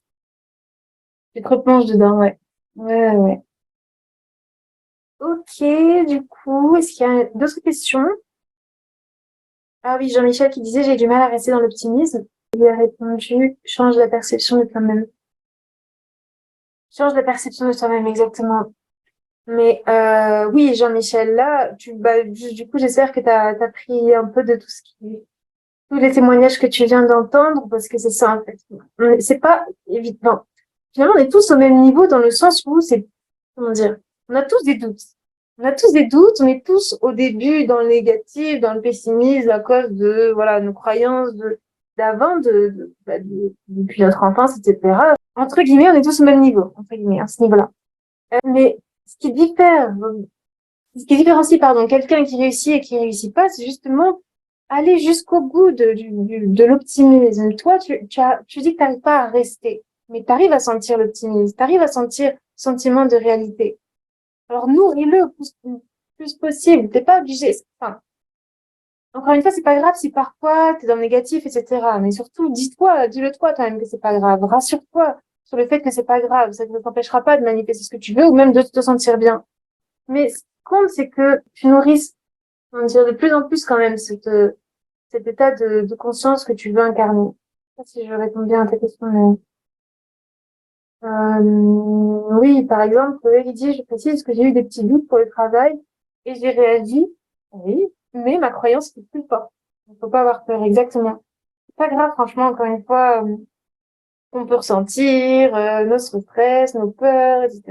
S2: Tu te replonges dedans, ouais. Ouais, ouais. Ok, du coup, est-ce qu'il y a d'autres questions? Ah oui, Jean-Michel qui disait j'ai du mal à rester dans l'optimisme. Il lui a répondu change la perception de toi-même. Change la perception de toi-même, exactement. Mais oui, Jean-Michel, là, du coup, j'espère que t'as pris un peu de tous les témoignages que tu viens d'entendre, parce que c'est ça, en fait. C'est pas évident. Finalement, on est tous au même niveau dans le sens où comment dire, on a tous des doutes. On a tous des doutes, on est tous au début dans le négatif, dans le pessimisme à cause de, voilà, nos croyances d'avant, depuis notre enfance, etc. Entre guillemets, on est tous au même niveau, entre guillemets, à ce niveau-là. Mais ce qui diffère, ce qui différencie, pardon, quelqu'un qui réussit et qui réussit pas, c'est justement aller jusqu'au bout de l'optimisme. Toi, tu dis que t'arrives pas à rester, mais t'arrives à sentir l'optimisme, t'arrives à sentir le sentiment de réalité. Alors, nourris-le le plus possible. T'es pas obligé. Enfin, encore une fois, c'est pas grave si parfois t'es dans le négatif, etc. Mais surtout, dis-le toi quand même que c'est pas grave. Rassure-toi sur le fait que c'est pas grave. Ça ne t'empêchera pas de manifester ce que tu veux ou même de te sentir bien. Mais ce qui compte, c'est que tu nourrisses, on va dire, de plus en plus quand même cet état de conscience que tu veux incarner. Je sais pas si je réponds bien à ta question, mais oui, par exemple, il dit, je précise que j'ai eu des petits doutes pour le travail et j'ai réagi, oui, mais ma croyance est plus forte. Il faut pas avoir peur, exactement. C'est pas grave, franchement, encore une fois, on peut ressentir notre stress, nos peurs, etc.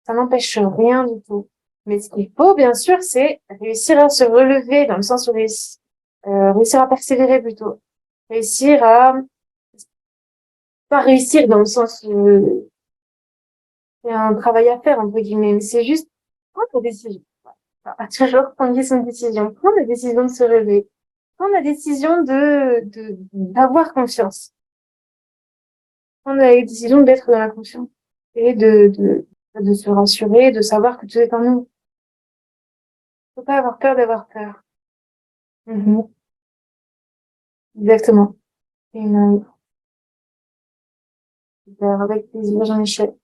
S2: Ça n'empêche rien du tout. Mais ce qu'il faut, bien sûr, c'est réussir à se relever, dans le sens où réussir à persévérer plutôt. Réussir à, pas réussir dans le sens où c'est un travail à faire, entre guillemets, mais c'est juste prendre la décision. Voilà. Toujours prendre son décision. Prendre la décision de se relever. Prendre la décision d'avoir confiance. Prendre la décision d'être dans la confiance. Et de se rassurer, de savoir que tout est en nous. Faut pas avoir peur d'avoir peur. Mhm. Exactement. Et, super, avec plaisir, Jean-Michel.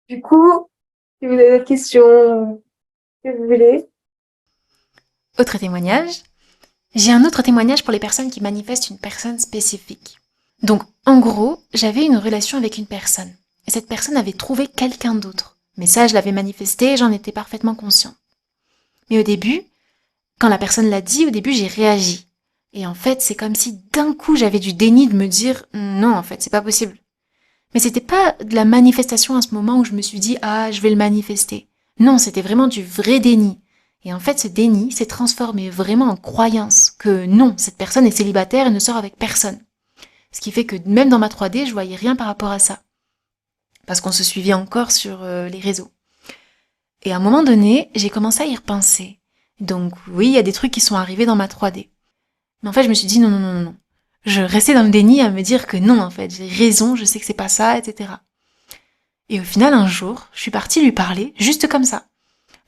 S2: Du coup, si vous avez des questions que vous voulez.
S1: Autre témoignage. J'ai un autre témoignage pour les personnes qui manifestent une personne spécifique. Donc, en gros, j'avais une relation avec une personne. Et cette personne avait trouvé quelqu'un d'autre. Mais ça, je l'avais manifesté et j'en étais parfaitement consciente. Mais au début, quand la personne l'a dit, au début, j'ai réagi. Et en fait, c'est comme si d'un coup j'avais du déni de me dire non, en fait, c'est pas possible. Mais c'était pas de la manifestation à ce moment où je me suis dit ah, je vais le manifester. Non, c'était vraiment du vrai déni. Et en fait, ce déni s'est transformé vraiment en croyance que non, cette personne est célibataire et ne sort avec personne. Ce qui fait que même dans ma 3D, je voyais rien par rapport à ça. Parce qu'on se suivait encore sur les réseaux. Et à un moment donné, j'ai commencé à y repenser. Donc oui, il y a des trucs qui sont arrivés dans ma 3D. Mais en fait, je me suis dit non, non, non, non. Je restais dans le déni à me dire que non, en fait, j'ai raison, je sais que c'est pas ça, etc. Et au final, un jour, je suis partie lui parler, juste comme ça.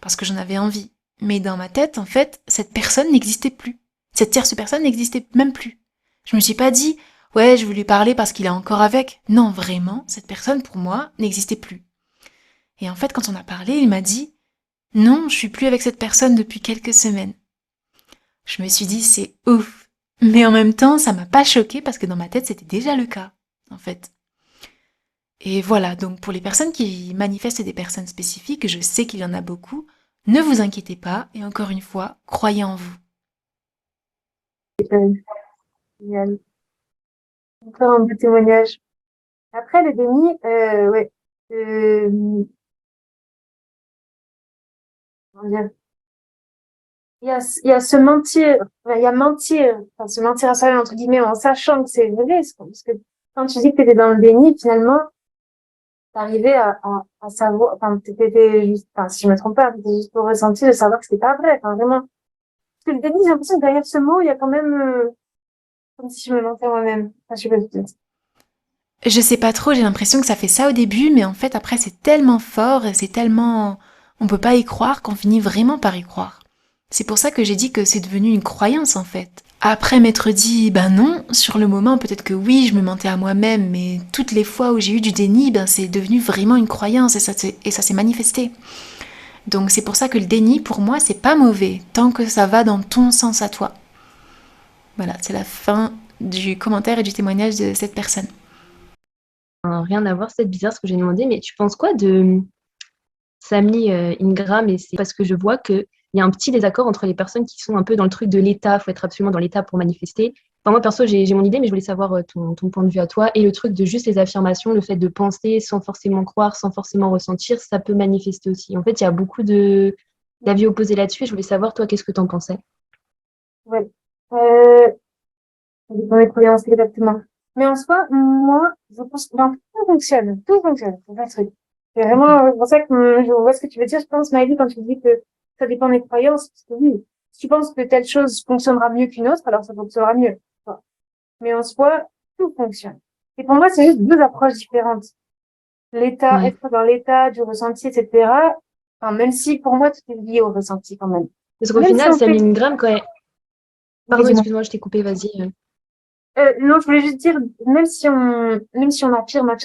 S1: Parce que j'en avais envie. Mais dans ma tête, en fait, cette personne n'existait plus. Cette tierce personne n'existait même plus. Je me suis pas dit, ouais, je veux lui parler parce qu'il est encore avec. Non, vraiment, cette personne, pour moi, n'existait plus. Et en fait, quand on a parlé, il m'a dit, non, je suis plus avec cette personne depuis quelques semaines. Je me suis dit, c'est ouf. Mais en même temps, ça m'a pas choquée parce que dans ma tête, c'était déjà le cas, en fait. Et voilà, donc pour les personnes qui manifestent des personnes spécifiques, je sais qu'il y en a beaucoup, ne vous inquiétez pas, et encore une fois, croyez en vous.
S2: Génial. Encore un beau témoignage. Après, le déni, ouais. Comment dire? Il y a se mentir, enfin, il y a mentir, enfin, se mentir à soi-même, entre guillemets, en sachant que c'est vrai, parce que quand tu dis que t'étais dans le déni, finalement, t'arrivais à savoir, enfin, t'étais juste, enfin, si je me trompe pas, t'étais juste au ressenti de savoir que c'était pas vrai, enfin, vraiment. Parce que le déni, j'ai l'impression que derrière ce mot, il y a quand même, comme si je me mentais moi-même. Enfin, je sais pas ce que c'est.
S1: Je sais pas trop, j'ai l'impression que ça fait ça au début, mais en fait après c'est tellement fort et c'est tellement... On peut pas y croire qu'on finit vraiment par y croire. C'est pour ça que j'ai dit que c'est devenu une croyance en fait. Après m'être dit, ben non, sur le moment peut-être que oui, je me mentais à moi-même, mais toutes les fois où j'ai eu du déni, ben c'est devenu vraiment une croyance et ça s'est manifesté. Donc c'est pour ça que le déni, pour moi, c'est pas mauvais, tant que ça va dans ton sens à toi. Voilà, c'est la fin du commentaire et du témoignage de cette personne.
S5: Rien à voir, c'est bizarre ce que j'ai demandé, mais tu penses quoi de Samy Ingram? Et c'est parce que je vois qu'il y a un petit désaccord entre les personnes qui sont un peu dans le truc de l'État, il faut être absolument dans l'État pour manifester. Enfin, moi, perso, j'ai mon idée, mais je voulais savoir ton point de vue à toi. Et le truc de juste les affirmations, le fait de penser sans forcément croire, sans forcément ressentir, ça peut manifester aussi. En fait, il y a beaucoup d'avis opposés là-dessus et je voulais savoir, toi, qu'est-ce que tu en pensais?
S2: Ouais. Ça dépend des croyances, exactement. Mais en soi, moi, je pense que tout fonctionne. Tout fonctionne. C'est pas le truc. C'est vraiment, c'est pour ça que je vois ce que tu veux dire. Je pense, Maëlie, quand tu dis que ça dépend des croyances, parce que oui, si tu penses que telle chose fonctionnera mieux qu'une autre, alors ça fonctionnera mieux. Voilà. Mais en soi, tout fonctionne. Et pour moi, c'est juste deux approches différentes. L'état,
S5: Ouais.
S2: être dans l'état du ressenti, etc. Enfin, même si pour moi, tout est lié au ressenti quand même.
S5: Parce qu'au
S2: Même si
S5: final,
S2: on
S5: Samy
S2: fait,
S5: Ingram, quand elle...
S2: oui,
S5: Pardon,
S2: dis-moi.
S5: excuse-moi, je t'ai coupé, vas-y.
S2: Non, je voulais juste dire, même si on affirme,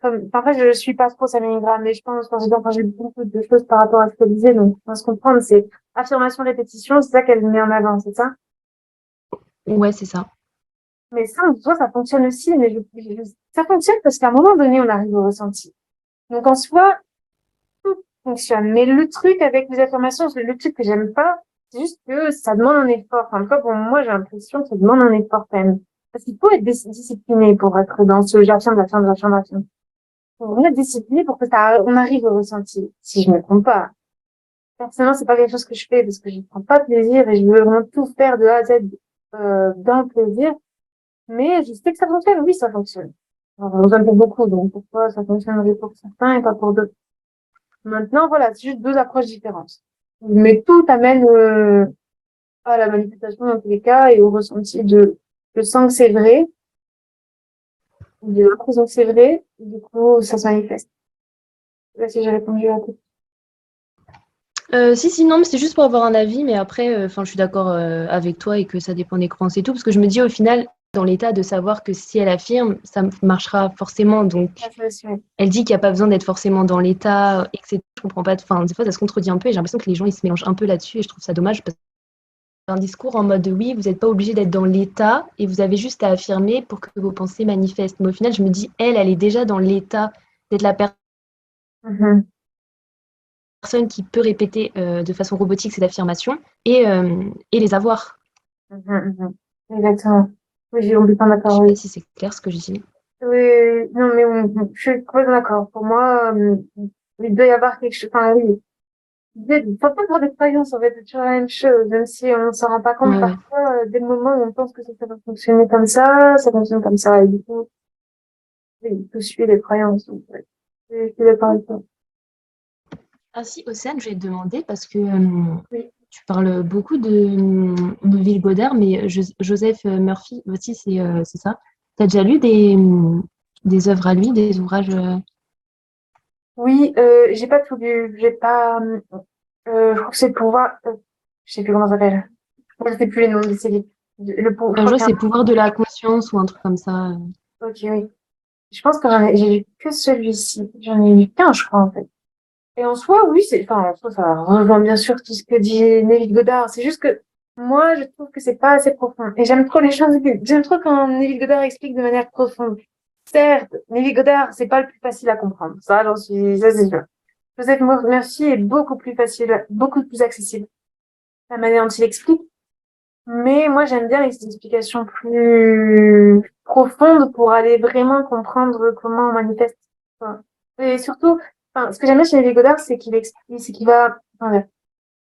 S2: comme, parfois je suis pas trop Sammy Ingram, mais je pense, quand j'ai beaucoup de choses par rapport à ce qu'elle disait, donc, je pense comprendre, c'est affirmation, répétition, c'est ça qu'elle met en avant, c'est ça?
S5: Ouais, c'est ça.
S2: Mais ça, en soi, ça fonctionne aussi, mais ça fonctionne parce qu'à un moment donné, on arrive au ressenti. Donc, en soi, tout fonctionne. Mais le truc avec les affirmations, le truc que j'aime pas, c'est juste que ça demande un effort. Enfin, en tout cas, pour moi, j'ai l'impression que ça demande un effort quand même. Parce qu'il faut être discipliné pour être dans ce j'affirme. Faut vraiment être discipliné pour que on arrive au ressenti. Si je me trompe pas. Personnellement, c'est pas quelque chose que je fais parce que je prends pas plaisir et je veux vraiment tout faire de A à Z, dans le plaisir. Mais je sais que ça fonctionne. Oui, ça fonctionne. Alors, ça fonctionne pour beaucoup. Donc, pourquoi ça fonctionnerait pour certains et pas pour d'autres? Maintenant, voilà, c'est juste deux approches différentes. Mais tout amène à la manifestation dans tous les cas et au ressenti de je sens que c'est vrai, j'ai l'impression que c'est vrai, et du coup, ça se manifeste. Là, si j'ai répondu à tout.
S5: Si, non, mais c'est juste pour avoir un avis, mais après, enfin, je suis d'accord avec toi et que ça dépend des croyances et tout, parce que je me dis au final, dans l'état de savoir que si elle affirme, ça marchera forcément. Donc,
S2: Ça, c'est sûr.
S5: elle dit qu'il n'y a pas besoin d'être forcément dans l'état, etc. Je comprends pas. Enfin, des fois, ça se contredit un peu et j'ai l'impression que les gens ils se mélangent un peu là-dessus et je trouve ça dommage parce que c'est un discours en mode oui, vous n'êtes pas obligé d'être dans l'état et vous avez juste à affirmer pour que vos pensées manifestent. Mais au final, je me dis, elle est déjà dans l'état d'être la
S2: Mhm.
S5: personne qui peut répéter de façon robotique ces affirmations et les avoir.
S2: Exactement. Oui, j'ai complètement
S5: Je
S2: d'accord,
S5: sais pas
S2: oui.
S5: si c'est clair ce que je dis.
S2: Oui, non, mais je suis complètement d'accord. Pour moi, il doit y avoir quelque chose, enfin, oui. Faut pas avoir d'expérience, en fait, c'est toujours la même chose, même si on s'en rend pas compte
S5: Ouais, ouais.
S2: parfois, dès le moment où on pense que ça va fonctionner comme ça fonctionne comme ça, et du coup, oui, il faut suivre les croyances, donc, ouais. Je suis d'accord avec toi.
S5: Ah si, Océane, je vais te demander parce que
S2: Oui.
S5: tu parles beaucoup de Neville Goddard, mais Joseph Murphy aussi, c'est ça. T'as déjà lu des œuvres à lui, des ouvrages
S2: Oui, j'ai pas tout lu, j'ai pas, je crois que c'est le pouvoir, je sais plus comment ça s'appelle. Je sais plus les noms de ces livres. Je
S5: je
S2: crois
S5: vois,
S2: qu'il y a
S5: c'est Pouvoir de la conscience ou un truc comme ça.
S2: ok, oui. Je pense que j'ai lu que celui-ci. J'en ai lu qu'un, je crois, en fait. Et en soi, oui, en soi, ça rejoint bien sûr tout ce que dit Neville Goddard. C'est juste que, moi, je trouve que c'est pas assez profond. Et j'aime trop j'aime trop quand Neville Goddard explique de manière profonde. Certes, Neville Goddard, c'est pas le plus facile à comprendre. Ça, c'est sûr. Joseph Murphy est beaucoup plus facile, beaucoup plus accessible. La manière dont il explique. Mais moi, j'aime bien les explications plus profondes pour aller vraiment comprendre comment on manifeste. Quoi. Et surtout, enfin, ce que j'aime bien chez Neville Goddard, c'est qu'il explique, c'est qu'il va, enfin,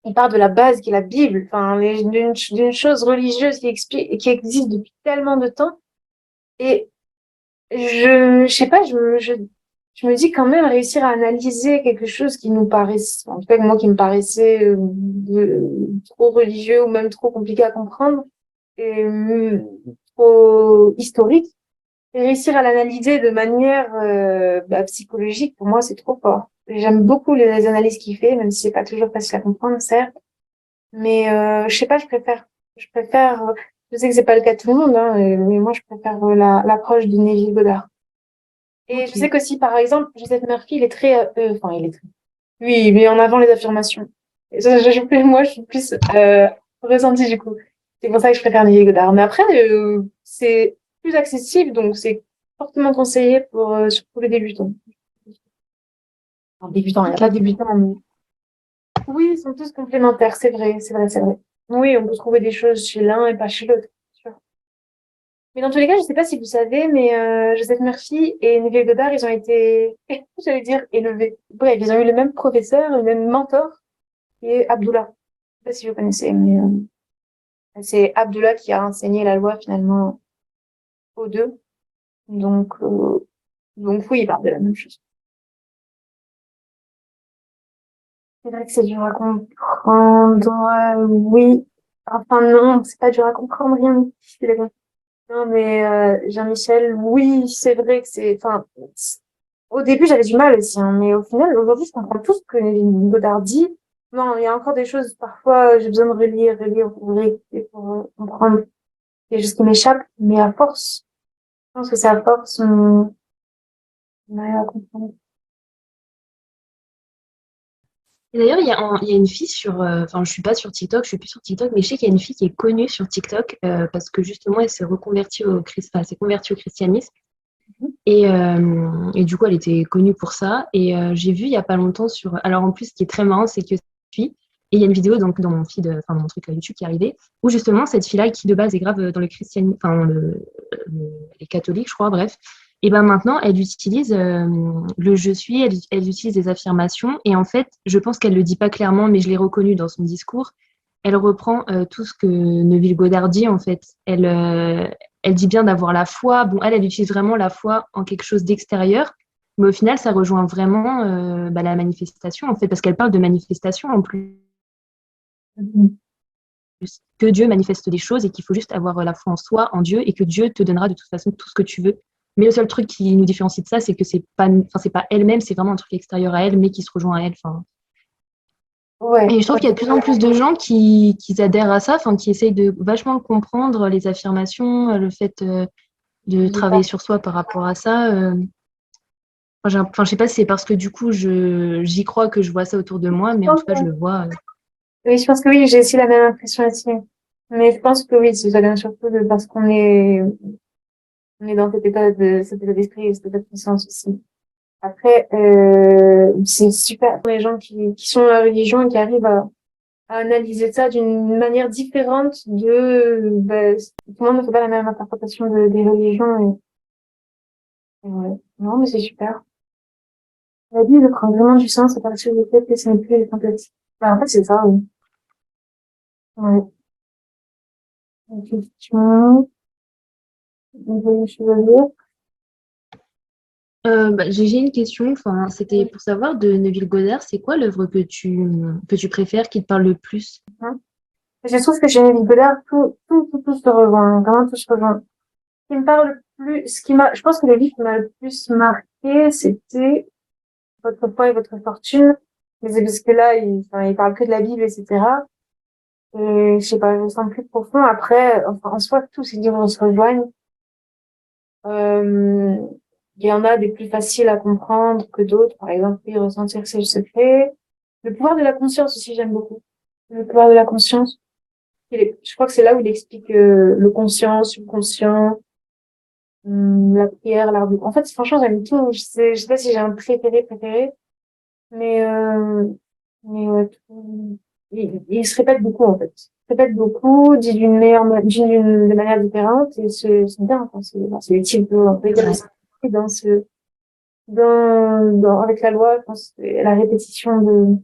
S2: il part de la base qui est la Bible, enfin, d'une chose religieuse qui explique, qui existe depuis tellement de temps. Et je sais pas, je me dis quand même réussir à analyser quelque chose qui nous paraissait, en tout cas moi qui me paraissait trop religieux ou même trop compliqué à comprendre et trop historique, et réussir à l'analyser de manière psychologique, pour moi c'est trop fort. J'aime beaucoup les analyses qu'il fait, même si c'est pas toujours facile à comprendre, certes, mais je sais pas, je préfère, je sais que c'est pas le cas de tout le monde, hein, mais moi je préfère l'approche de Neville Goddard. Et je sais
S5: Ok.
S2: qu'aussi, par exemple, Joseph Murphy, il est très, enfin, il est très, oui, il met en avant les affirmations. Et ça, moi, je suis plus ressentie du coup. C'est pour ça que je préfère Neville Goddard. Mais après, c'est plus accessible, donc c'est fortement conseillé pour surtout les débutants. Enfin, débutants, il n'y a
S5: Ok.
S2: pas de débutants, mais oui, ils sont tous complémentaires, c'est vrai, c'est vrai, c'est vrai. Oui, on peut trouver des choses chez l'un et pas chez l'autre, c'est sûr. Mais dans tous les cas, je sais pas si vous savez, mais Joseph Murphy et Neville Goddard, ils ont été, j'allais dire, élevés. Bref, ils ont eu le même professeur, le même mentor, qui est Abdullah. Je sais pas si vous connaissez, mais c'est Abdullah qui a enseigné la loi finalement aux deux. Donc, donc oui, il parle de la même chose. C'est vrai que c'est dur à comprendre, oui. Enfin non, c'est pas dur à comprendre, rien. Non, mais Jean-Michel, oui, c'est vrai que enfin, au début j'avais du mal aussi, hein, mais au final, aujourd'hui, je comprends tout ce que Godard dit. Non, il y a encore des choses, parfois, j'ai besoin de relire pour réécouter, pour comprendre. Il y a juste qui m'échappe, mais à force, je pense que c'est à force, on arrive à comprendre.
S5: Et d'ailleurs, il y a une fille enfin, je suis pas sur TikTok, je suis plus sur TikTok, mais je sais qu'il y a une fille qui est connue sur TikTok parce que justement, elle s'est reconvertie enfin, elle s'est convertie au christianisme. Et du coup, elle était connue pour ça. Et j'ai vu il y a pas longtemps Alors en plus, ce qui est très marrant, c'est que cette fille, et il y a une vidéo donc, dans mon feed, enfin, dans mon truc YouTube qui est arrivé, où justement, cette fille-là, qui de base est grave dans le christianisme, enfin, les catholiques, je crois, bref, et ben maintenant, elle utilise le je suis, elle utilise des affirmations. Et en fait, je pense qu'elle le dit pas clairement, mais je l'ai reconnu dans son discours. Elle reprend tout ce que Neville Goddard dit, en fait. Elle dit bien d'avoir la foi. Bon, elle utilise vraiment la foi en quelque chose d'extérieur, mais au final, ça rejoint vraiment la manifestation, en fait, parce qu'elle parle de manifestation en plus,
S2: Mhm.
S5: que Dieu manifeste des choses et qu'il faut juste avoir la foi en soi, en Dieu, et que Dieu te donnera de toute façon tout ce que tu veux. Mais le seul truc qui nous différencie de ça, c'est que c'est pas elle-même, c'est vraiment un truc extérieur à elle, mais qui se rejoint à elle. Enfin,
S2: Ouais,
S5: et je trouve qu'il y a de plus en plus de gens qui adhèrent à ça, enfin, qui essayent de vachement comprendre les affirmations, le fait de travailler sur soi par rapport à ça. Enfin, je sais pas si c'est parce que du coup, j'y crois que je vois ça autour de moi, mais en tout cas, je le vois.
S2: oui, je pense que oui, j'ai aussi la même impression aussi. Mais je pense que oui, ça vient surtout parce on est dans cet état d'esprit et cet état de conscience aussi. Après, c'est super pour les gens qui sont dans la religion et qui arrivent à analyser ça d'une manière différente tout le monde ne fait pas la même interprétation des religions et ouais. Non, mais c'est super. La Bible prend vraiment du sens à partir du fait que ce n'est plus les fantastiques. Bah, en fait, c'est ça, oui. Ouais. Une question. Vous voyez ce que je veux dire?
S5: J'ai une question. Enfin, c'était pour savoir de Neville Goddard, c'est quoi l'œuvre que tu préfères, qui te parle le plus?
S2: Hein. Je trouve que chez Neville Goddard, tout se rejoint. Vraiment, tout se rejoint. Ce qui me parle le plus, je pense que le livre qui m'a le plus marqué, c'était Votre foi et votre fortune. Mais c'est parce que là, il parle que de la Bible, etc. Et je sais pas, je me sens plus profond. Après, enfin, en soi, tous ces livres se rejoignent. Euh, il y en a des plus faciles à comprendre que d'autres. Par exemple, oui, ressentir ses secrets. Le pouvoir de la conscience aussi, j'aime beaucoup. Le pouvoir de la conscience. Je crois que c'est là où il explique le conscient, subconscient, la prière, l'art en fait, franchement, j'aime tout. Je sais pas si j'ai un préféré, mais ouais, il se répète beaucoup en fait. Il se répète beaucoup, dit de manière différente et c'est bien. Enfin, c'est utile pour
S5: Ouais.
S2: dans avec la loi. Je pense que la répétition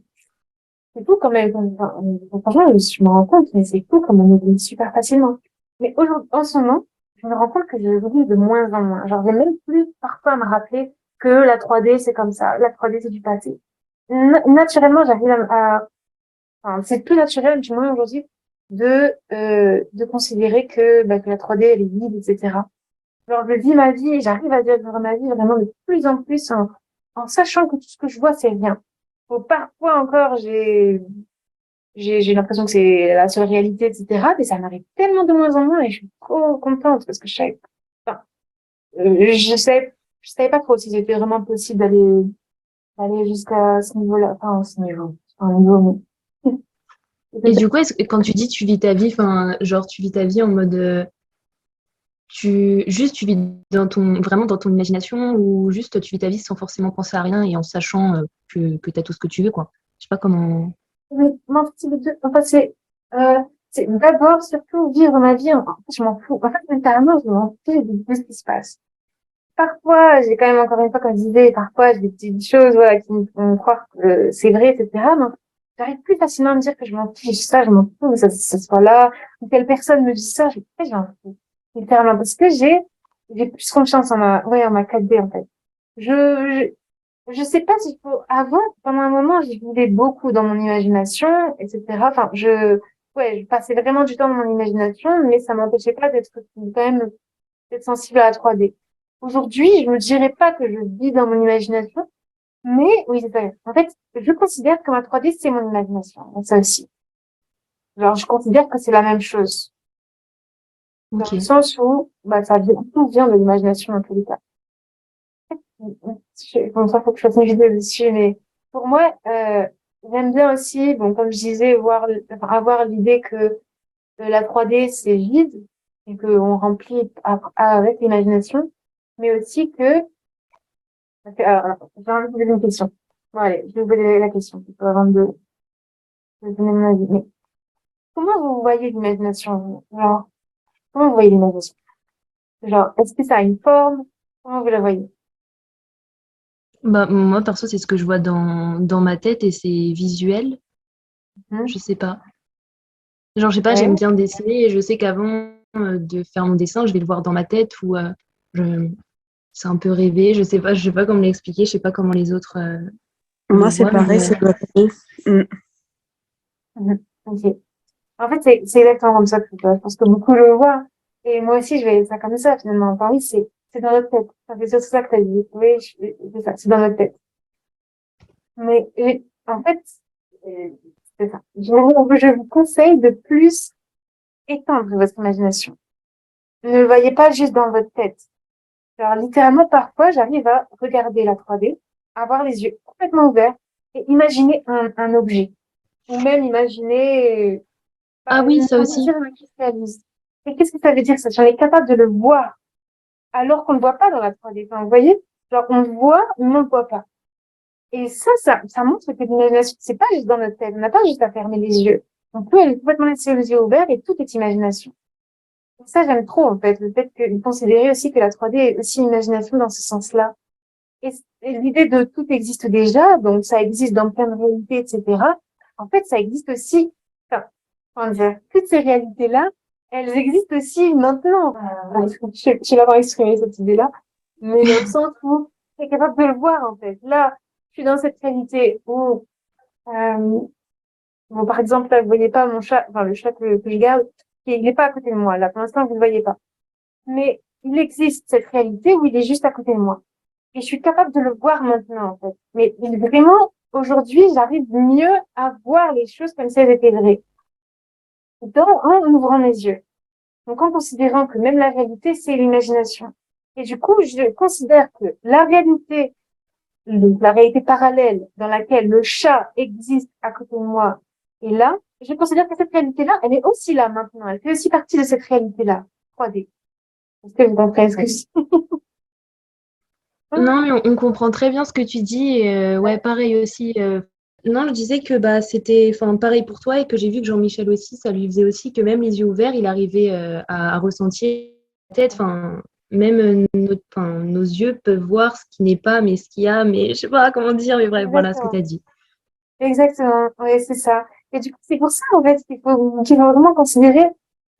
S2: c'est fou quand même. Enfin, franchement, je me rends compte, mais c'est fou comme on oublie super facilement. Mais aujourd'hui, en ce moment, je me rends compte que je l'oublie de moins en moins. Genre, j'ai même plus parfois à me rappeler que la 3D, c'est comme ça. La 3D, c'est du passé. Naturellement, j'arrive enfin, c'est plus naturel, du moins aujourd'hui, de considérer que la 3D, elle est vide, etc. Genre, je vis ma vie et j'arrive à vivre ma vie vraiment de plus en plus en sachant que tout ce que je vois, c'est rien. Bon, parfois encore, j'ai l'impression que c'est la seule réalité, etc. Mais ça m'arrive tellement de moins en moins et je suis trop contente parce que enfin, je savais pas trop si c'était vraiment possible d'aller jusqu'à ce niveau-là, enfin, ce niveau, un niveau,
S5: Et du coup, quand tu dis tu vis ta vie, enfin, genre tu vis ta vie en mode tu vis vraiment dans ton imagination ou juste tu vis ta vie sans forcément penser à rien et en sachant que tu as tout ce que tu veux, quoi. Je sais pas comment.
S2: mais en fait, c'est les deux. En fait, c'est d'abord, surtout, vivre ma vie. En fait, je m'en fous. En fait, mentalement, je m'en fous de ce qui se passe. Parfois, j'ai quand même, encore une fois, comme je disais, parfois, j'ai des petites choses, voilà, qui me font croire que c'est vrai, etc. Mais j'arrive plus facilement à me dire que je m'en fiche. Ça, je m'en fous, mais ça soit là. Ou telle personne me dit ça, je m'en fous. Littéralement. Parce que j'ai plus confiance en ma 4D, en fait. Je, je sais pas s'il faut, avant, pendant un moment, j'y vivais beaucoup dans mon imagination, etc. Enfin, ouais, je passais vraiment du temps dans mon imagination, mais ça m'empêchait pas quand même, d'être sensible à la 3D. Aujourd'hui, je me dirais pas que je vis dans mon imagination, mais oui, c'est ça. En fait, je considère que ma 3D, c'est mon imagination. Donc, ça aussi. Genre, je considère que c'est la même chose. Dans
S5: Ok.
S2: le sens où, tout vient de l'imagination dans tous les cas. Bon, ça, faut que je fasse une vidéo dessus, mais pour moi, j'aime bien aussi, bon, comme je disais, avoir l'idée que la 3D, c'est vide et qu'on remplit avec l'imagination, mais aussi que, j'ai envie de poser une question. Bon, allez, je vais vous poser la question, plutôt avant de donner mon avis. Mais comment vous voyez l'imagination, vous? Genre, comment vous voyez l'imagination? Genre, est-ce que ça a une forme? Comment vous la voyez?
S5: Bah, moi, perso, c'est ce que je vois dans ma tête et c'est visuel.
S2: Hmm.
S5: Je sais pas. Genre, je sais pas, j'aime
S2: Ouais.
S5: bien dessiner et je sais qu'avant de faire mon dessin, je vais le voir dans ma tête ou je- c'est un peu rêvé. Je sais pas comment l'expliquer, je sais pas comment les autres le
S4: Moi, c'est
S5: voient,
S4: pareil,
S5: mais
S4: c'est le rêve. Mm.
S2: Mhm. Ok. En fait, c'est exactement comme ça que je pense que beaucoup le voient. Et moi aussi, je vais ça comme ça, finalement. Enfin, oui, c'est dans notre tête. Enfin, c'est surtout ça que t'as dit. Oui, c'est ça, c'est dans notre tête. Mais, en fait, euh, c'est ça. Je vous conseille de plus étendre votre imagination. Ne le voyez pas juste dans votre tête. Alors, littéralement, parfois, j'arrive à regarder la 3D, avoir les yeux complètement ouverts et imaginer un objet. Ou même imaginer
S5: ah oui, ça
S2: on va
S5: aussi.
S2: dire un cristallise. Et qu'est-ce que ça veut dire ça? J'en est capable de le voir alors qu'on ne le voit pas dans la 3D. Enfin, vous voyez? Genre, on le voit, mais on ne le voit pas. Et ça montre que l'imagination, c'est pas juste dans notre tête. On n'a pas juste à fermer les yeux. on peut aller complètement laisser les yeux ouverts et tout est imagination. Et ça, j'aime trop, en fait, le fait de considérer aussi que la 3D est aussi imagination dans ce sens-là. Et l'idée de tout existe déjà, donc ça existe dans plein de réalités, etc. En fait, ça existe aussi, enfin, comment dire, toutes ces réalités-là, elles existent aussi maintenant. Je vais l'avoir exprimé cette idée-là, mais dans le sens où tu es capable de le voir, en fait. Là, je suis dans cette réalité où, euh, bon, par exemple, là, vous voyez pas mon chat, enfin, le chat que je garde, il n'est pas à côté de moi. Là, pour l'instant, vous ne le voyez pas. Mais il existe cette réalité où il est juste à côté de moi. Et je suis capable de le voir maintenant, en fait. Mais vraiment, aujourd'hui, j'arrive mieux à voir les choses comme si elles étaient vraies. En ouvrant mes yeux. Donc, en considérant que même la réalité, c'est l'imagination. Et du coup, je considère que la réalité parallèle dans laquelle le chat existe à côté de moi est là, je considère que cette réalité-là, elle est aussi là maintenant. Elle fait aussi partie de cette réalité-là. 3D. Est-ce que vous comprenez ce que je dis?
S5: Non, mais on comprend très bien ce que tu dis. Et, ouais, pareil aussi. Non, je disais que bah, c'était enfin, pareil pour toi et que j'ai vu que Jean-Michel aussi, ça lui faisait aussi que même les yeux ouverts, il arrivait à ressentir la tête. Enfin, même nos yeux peuvent voir ce qui n'est pas, mais ce qu'il y a. Mais je sais pas comment dire, mais bref, voilà ce que tu
S2: Exactement.
S5: as dit.
S2: Exactement. Oui, c'est ça. Et du coup, c'est pour ça, en fait, qu'il faut vraiment considérer,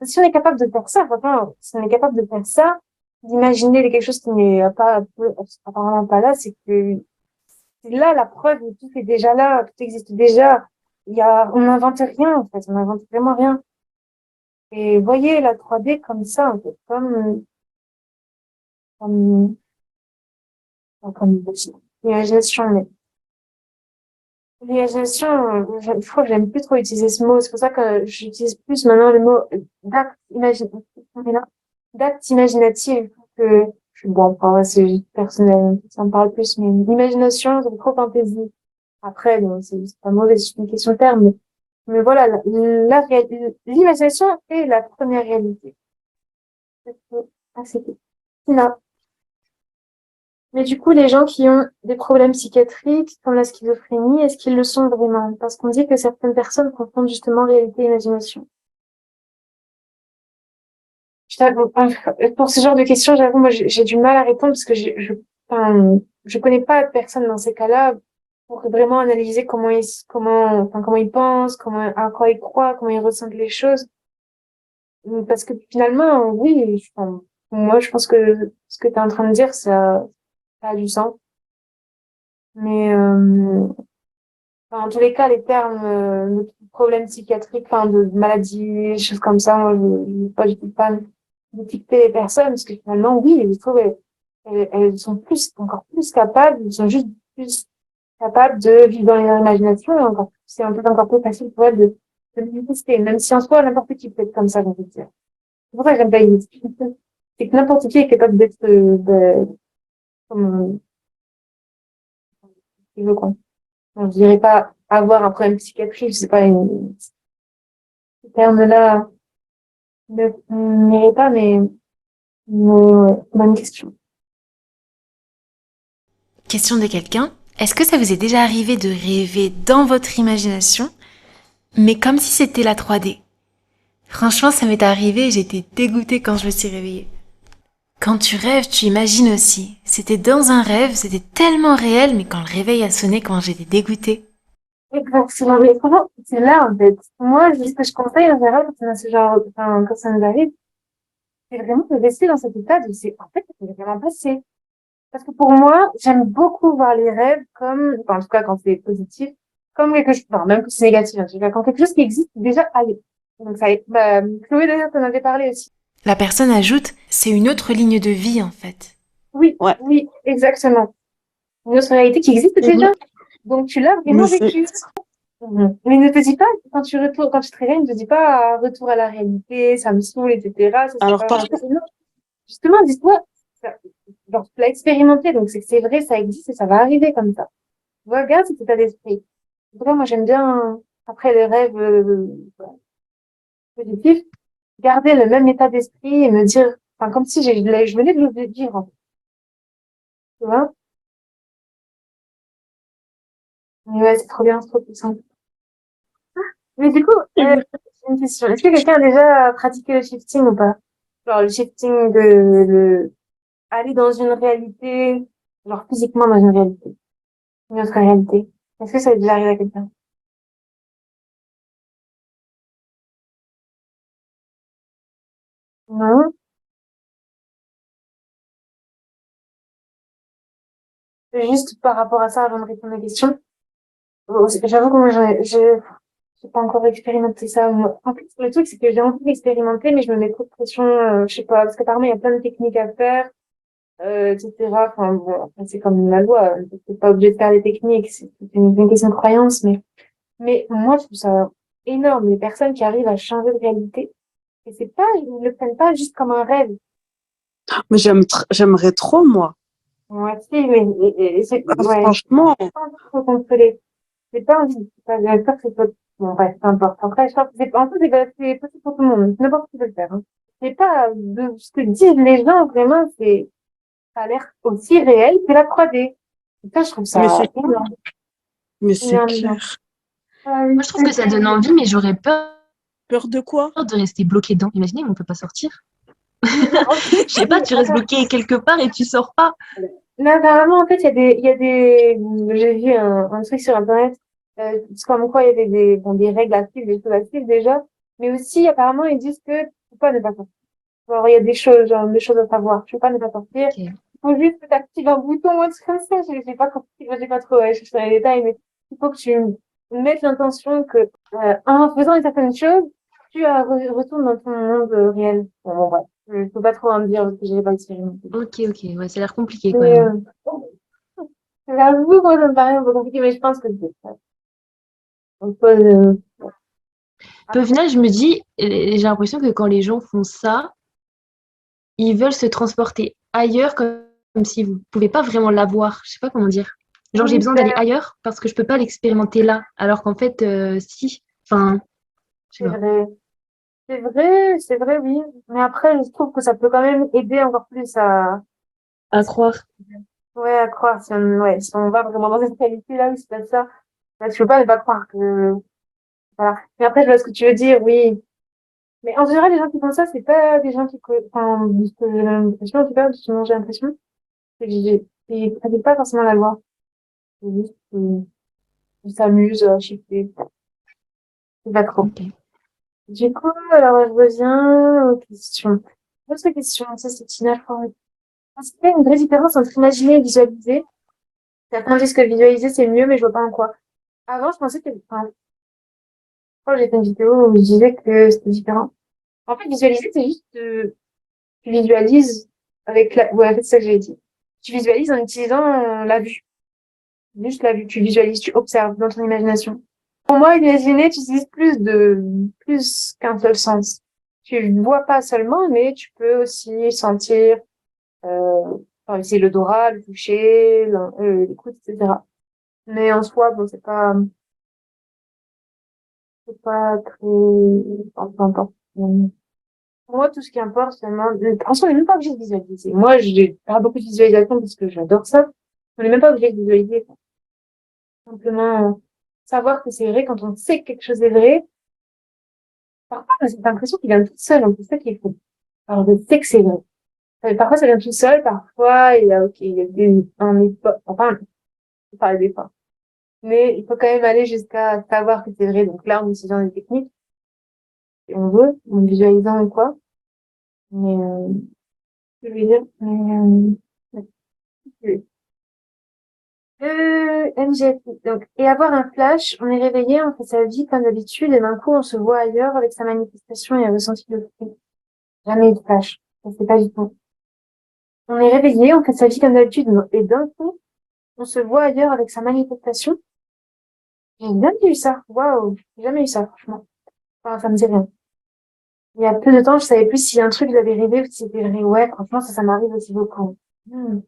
S2: si on est capable de faire ça, vraiment, si on est capable de faire ça, d'imaginer quelque chose qui n'est pas, apparemment pas là, c'est que c'est là la preuve où tout est déjà là, tout existe déjà. On n'invente rien, en fait, on n'invente vraiment rien. Et voyez la 3D comme ça, en fait, comme, comme l'imagination. Mais l'imagination, je crois que j'aime plus trop utiliser ce mot. C'est pour ça que j'utilise plus maintenant le mot d'acte imaginatif. Que bon, enfin, c'est juste personnel, ça me parle plus, mais l'imagination, c'est trop fantaisie. Après, bon, c'est pas mauvais, c'est une question de terme, mais voilà, l'imagination est la première réalité. Ah, c'est tout. Là. Mais du coup, les gens qui ont des problèmes psychiatriques, comme la schizophrénie, est-ce qu'ils le sont vraiment? Parce qu'on dit que certaines personnes confondent justement réalité et imagination. Pour ce genre de questions, j'avoue, moi, j'ai du mal à répondre parce que enfin, je connais pas de personne dans ces cas-là pour vraiment analyser comment ils pensent, à quoi ils croient, comment ils ressentent les choses. Parce que finalement, oui, enfin, moi, je pense que ce que tu es en train de dire, ça a du sens. Mais, enfin, en tous les cas, les termes de problèmes psychiatriques, enfin, de maladies, des choses comme ça, moi, je pas du tout fan d'étiqueter les personnes, parce que finalement, oui, je trouve elles sont encore plus capables, elles sont juste plus capables de vivre dans leur imagination, et c'est un peu encore plus facile pour elles de manifester, même si en soi, n'importe qui peut être comme ça, j'ai envie de dire. C'est pour ça que j'aime pas les étiqueter. C'est que n'importe qui est capable d'être, comme, il veut, quoi. Je dirais pas avoir un problème psychiatrique, c'est pas ce terme-là ne m'irait pas, mais ouais, bonne question.
S1: Question de quelqu'un. Est-ce que ça vous est déjà arrivé de rêver dans votre imagination, mais comme si c'était la 3D? Franchement, ça m'est arrivé et j'étais dégoûtée quand je me suis réveillée. Quand tu rêves, tu imagines aussi. C'était dans un rêve, c'était tellement réel, mais quand le réveil a sonné, quand j'étais dégoûtée.
S2: Exactement, mais franchement, c'est là, en fait. Moi, ce que je conseille, en général, quand on a ce genre, enfin, quand ça nous arrive, c'est vraiment de rester dans cet état en fait, c'est vraiment passé. Parce que pour moi, j'aime beaucoup voir les rêves comme, enfin, en tout cas, quand c'est positif, comme quelque chose, enfin, même que c'est négatif, en tout cas, quand quelque chose qui existe déjà ailleurs. Donc, ça, Chloé, d'ailleurs, t'en avais parlé aussi.
S1: La personne ajoute, c'est une autre ligne de vie en fait.
S2: Oui,
S4: Ouais.
S2: oui, exactement. Une autre réalité qui existe
S4: Et
S2: déjà. Donc, tu l'as
S4: mais
S2: vraiment vécu. Mais ne te dis pas, quand tu te réveilles, ne te dis pas, retour à la réalité, ça me saoule, etc. Ça, c'est
S4: alors
S2: pas,
S4: par
S2: non. Justement, dis-toi, genre, tu l'as expérimenté, donc c'est que c'est vrai, ça existe et ça va arriver comme ça. Regarde cet état d'esprit. En tout cas, moi, j'aime bien, après les rêves, positifs, garder le même état d'esprit et me dire, enfin, comme si je venais de le vivre, en fait. Tu vois? Mais ouais, c'est trop bien, c'est trop puissant. Mais du coup, j'ai une question. Est-ce que quelqu'un a déjà pratiqué le shifting ou pas? Genre le shifting aller dans une réalité, genre physiquement dans une réalité, une autre réalité. Est-ce que ça est déjà arrivé à quelqu'un? Non. Juste par rapport à ça, avant de répondre à la question, j'avoue que moi, j'ai pas encore expérimenté ça. En plus, le truc, c'est que j'ai envie d'expérimenter, mais je me mets trop de pression, je sais pas, parce qu'apparemment, il y a plein de techniques à faire, etc. Enfin, bon, après, c'est comme la loi, t'es pas obligé de faire des techniques, c'est une question de croyance, mais moi, je trouve ça énorme, les personnes qui arrivent à changer de réalité. Et c'est pas, ils ne le prennent pas juste comme un rêve.
S4: Mais j'aimerais trop, moi.
S2: Ouais, si, mais, c'est, ouais,
S4: Franchement,
S2: pas envie de trop contrôler. J'ai pas envie, j'ai peur que c'est pas, bon, bref, peu importe. Après, je pense que en fait, c'est possible pour tout le monde. N'importe qui peut le faire, hein. C'est pas, de ce que disent les gens, vraiment, ça a l'air aussi réel que la 3D. Et ça, je trouve
S4: mais
S2: ça
S4: c'est,
S2: énorme,
S4: mais c'est
S2: énorme, énorme.
S4: clair.
S2: Ah
S5: Moi,
S2: oui,
S5: je trouve que ça donne envie, mais j'aurais peur
S4: Peur de quoi?
S5: de rester bloqué dedans. Imaginez, on peut pas sortir.
S2: En fait,
S5: Je sais pas, tu restes
S2: attends.
S5: bloqué quelque part et tu sors pas.
S2: Là, apparemment, en fait, j'ai vu un truc sur Internet, c'est comme quoi il y avait bon, des règles à suivre, des choses à suivre déjà, mais aussi, apparemment, ils disent que tu peux pas ne pas sortir. Genre, il y a des choses, genre, des choses à savoir. Tu peux pas ne pas sortir.
S5: Ok.
S2: Il faut juste que tu actives un bouton, un truc comme ça. J'ai pas trop, cherché dans les détails, mais il faut que tu mettes l'intention que, en faisant une certaine chose, tu retournes dans ton monde réel. Bon, bref. Je peux pas trop en dire parce que j'ai pas expérimenté.
S5: Ok, ok. Ouais, ça a l'air compliqué quand
S2: Mais,
S5: même.
S2: j'avoue que moi, ça me paraît un peu compliqué, mais je pense que c'est ça. On pose,
S5: Puis au final, je me dis, j'ai l'impression que quand les gens font ça, ils veulent se transporter ailleurs comme si vous pouvez pas vraiment l'avoir. Je sais pas comment dire. Genre, j'ai
S2: oui,
S5: besoin d'aller ailleurs parce que je peux pas l'expérimenter là. Alors qu'en fait, si. Enfin, je sais
S2: c'est
S5: pas.
S2: vrai. C'est vrai, oui. Mais après, je trouve que ça peut quand même aider encore plus
S5: À croire.
S2: ouais, à croire si on va vraiment dans cette qualité-là, oui, c'est pas ça. Là, tu peux pas ne pas croire que, voilà. Mais après, je vois ce que tu veux dire, oui. Mais en général, les gens qui font ça, c'est pas des gens enfin, de ce que j'ai l'impression, en tout cas, de ce dont j'ai l'impression, c'est que ils pratiquent pas forcément la loi. C'est juste, ils s'amusent à chiffrer. C'est pas trop.
S5: Ok.
S2: Du coup, alors, je reviens aux questions. Autre question, ça, c'est Tina, je crois. Est-ce qu'il y a une vraie différence entre imaginer et visualiser? Certains disent que visualiser, c'est mieux, mais je vois pas en quoi. Avant, je pensais que, enfin, quand j'ai fait une vidéo où je disais que c'était différent. En fait, visualiser, c'est juste, tu visualises ouais, en fait, c'est ça que j'ai dit. Tu visualises en utilisant la vue. Juste la vue. Tu visualises, tu observes dans ton imagination. Pour moi, imaginer, tu utilises plus qu'un seul sens. Tu ne vois pas seulement, mais tu peux aussi sentir, enfin, c'est l'odorat, le toucher, l'écoute, etc. Mais en soi, bon, c'est pas très important. Pour moi, tout ce qui importe, seulement, en soi, on n'est même pas obligé de visualiser. Moi, j'ai pas beaucoup de visualisation parce que j'adore ça. On n'est même pas obligé de visualiser. Simplement, savoir que c'est vrai quand on sait que quelque chose est vrai. Parfois, on a cette impression qu'il vient tout seul, en fait, c'est ça qu'il faut. Alors, je sais que c'est vrai. Parfois, ça vient tout seul, parfois, ok, il y a un effort, enfin, c'est pas des efforts. Mais il faut quand même aller jusqu'à savoir que c'est vrai. Donc là, en utilisant des techniques, si on veut, en visualisant ou quoi. Mais, je veux dire, ouais. MGF. Donc, et avoir un flash, on est réveillé, on fait sa vie comme d'habitude, et d'un coup, on se voit ailleurs avec sa manifestation et un ressenti de fruit. Jamais eu de flash. Ça, c'est pas du tout. On est réveillé, on fait sa vie comme d'habitude, et d'un coup, on se voit ailleurs avec sa manifestation. J'ai jamais eu ça. Waouh. J'ai jamais eu ça, franchement. Enfin, ça me dit rien. Il y a peu de temps, je savais plus si un truc j'avais rêvé ou si c'était vrai. Ouais, franchement, ça m'arrive aussi beaucoup. Hmm.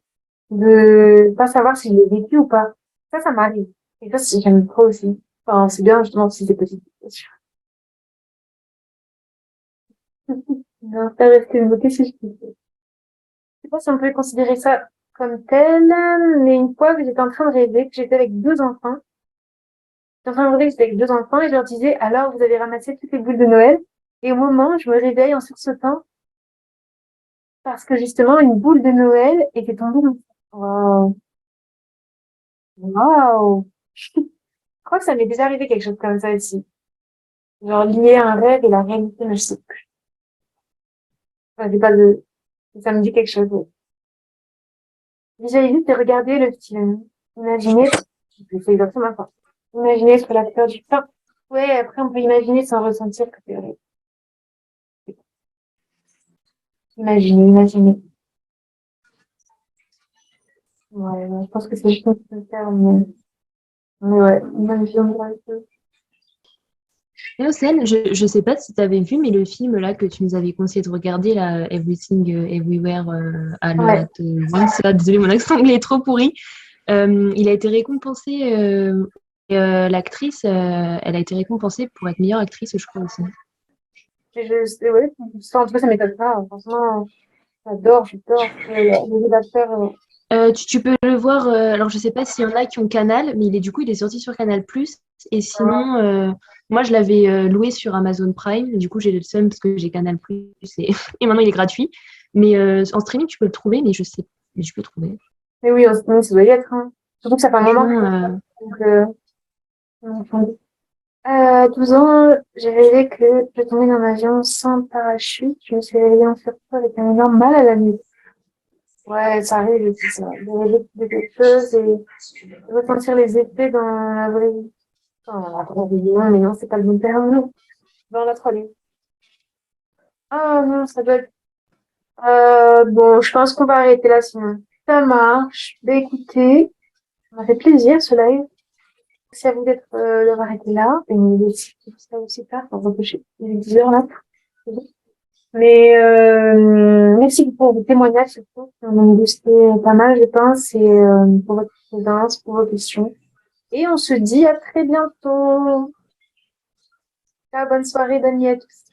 S2: De pas savoir si je l'ai vécu ou pas. Ça m'arrive. Et ça, j'aime trop aussi. Enfin, c'est bien, justement, si c'est possible. Bien sûr. Non, pas rester bloqué si je peux. Je sais pas si on peut considérer ça comme tel, mais une fois que j'étais en train de rêver, que j'étais avec deux enfants, j'étais en train de regarder, j'étais avec 2 enfants et je leur disais, alors vous avez ramassé toutes les boules de Noël? Et au moment, je me réveille en sursautant parce que justement, une boule de Noël était tombée dans Waouh! Waouh! Je crois que ça m'est déjà arrivé quelque chose comme ça aussi. Genre lier un rêve et la réalité, mais je sais plus. Enfin, j'ai pas de, ça me dit quelque chose. Ouais. Déjà, évite de regarder le film. Imaginez, c'est exactement ça. Imaginez ce que l'acteur du pain. Ouais, après, on peut imaginer sans ressentir que c'est vrai. Imaginez. Ouais, je pense que c'est juste un petit faire, mais ouais, imaginer un peu.
S5: Et Océane, je sais pas si tu avais vu, mais le film là que tu nous avais conseillé de regarder, là, Everything Everywhere All
S2: Ouais.
S5: at Once, là, désolé, mon accent anglais est trop pourri. Il a été récompensé, l'actrice, elle a été récompensée pour être meilleure actrice, je crois aussi.
S2: Ouais, ça, en tout cas, ça m'étonne pas. Franchement, j'adore. Le jeu d'acteur,
S5: Tu peux le voir, alors je sais pas s'il y en a qui ont Canal, mais il est sorti sur Canal+. Et sinon, moi je l'avais loué sur Amazon Prime, du coup j'ai le seum parce que j'ai Canal+, et, et maintenant il est gratuit. Mais en streaming tu peux le trouver, mais je sais, mais tu peux le trouver.
S2: mais oui, en ce moment, ça doit y être, hein. Surtout que ça fait un moment
S5: Franchement,
S2: donc, enfin, à 12 ans, j'ai rêvé que je tombais d'un avion sans parachute. Je me suis réveillée en sursaut avec un énorme mal à la nuque. Ouais, ça arrive, c'est ça. De rêver de quelque chose et de ressentir les effets dans la vraie vie. Enfin, la vraie vie, non, mais non, c'est pas le bon terme, non. Dans la 3D. Ah non, ça doit être... bon, je pense qu'on va arrêter là, sinon. Ça marche. Bah, écoutez, ça m'a fait plaisir, ce live. Merci à vous d'avoir été là. Et tout ça aussi tard. Enfin, il est 10 heures là. Mais merci pour vos témoignages surtout. On a boosté pas mal, je pense, et pour votre présence, pour vos questions. Et on se dit à très bientôt. Ciao, bonne soirée, Dani, à tous.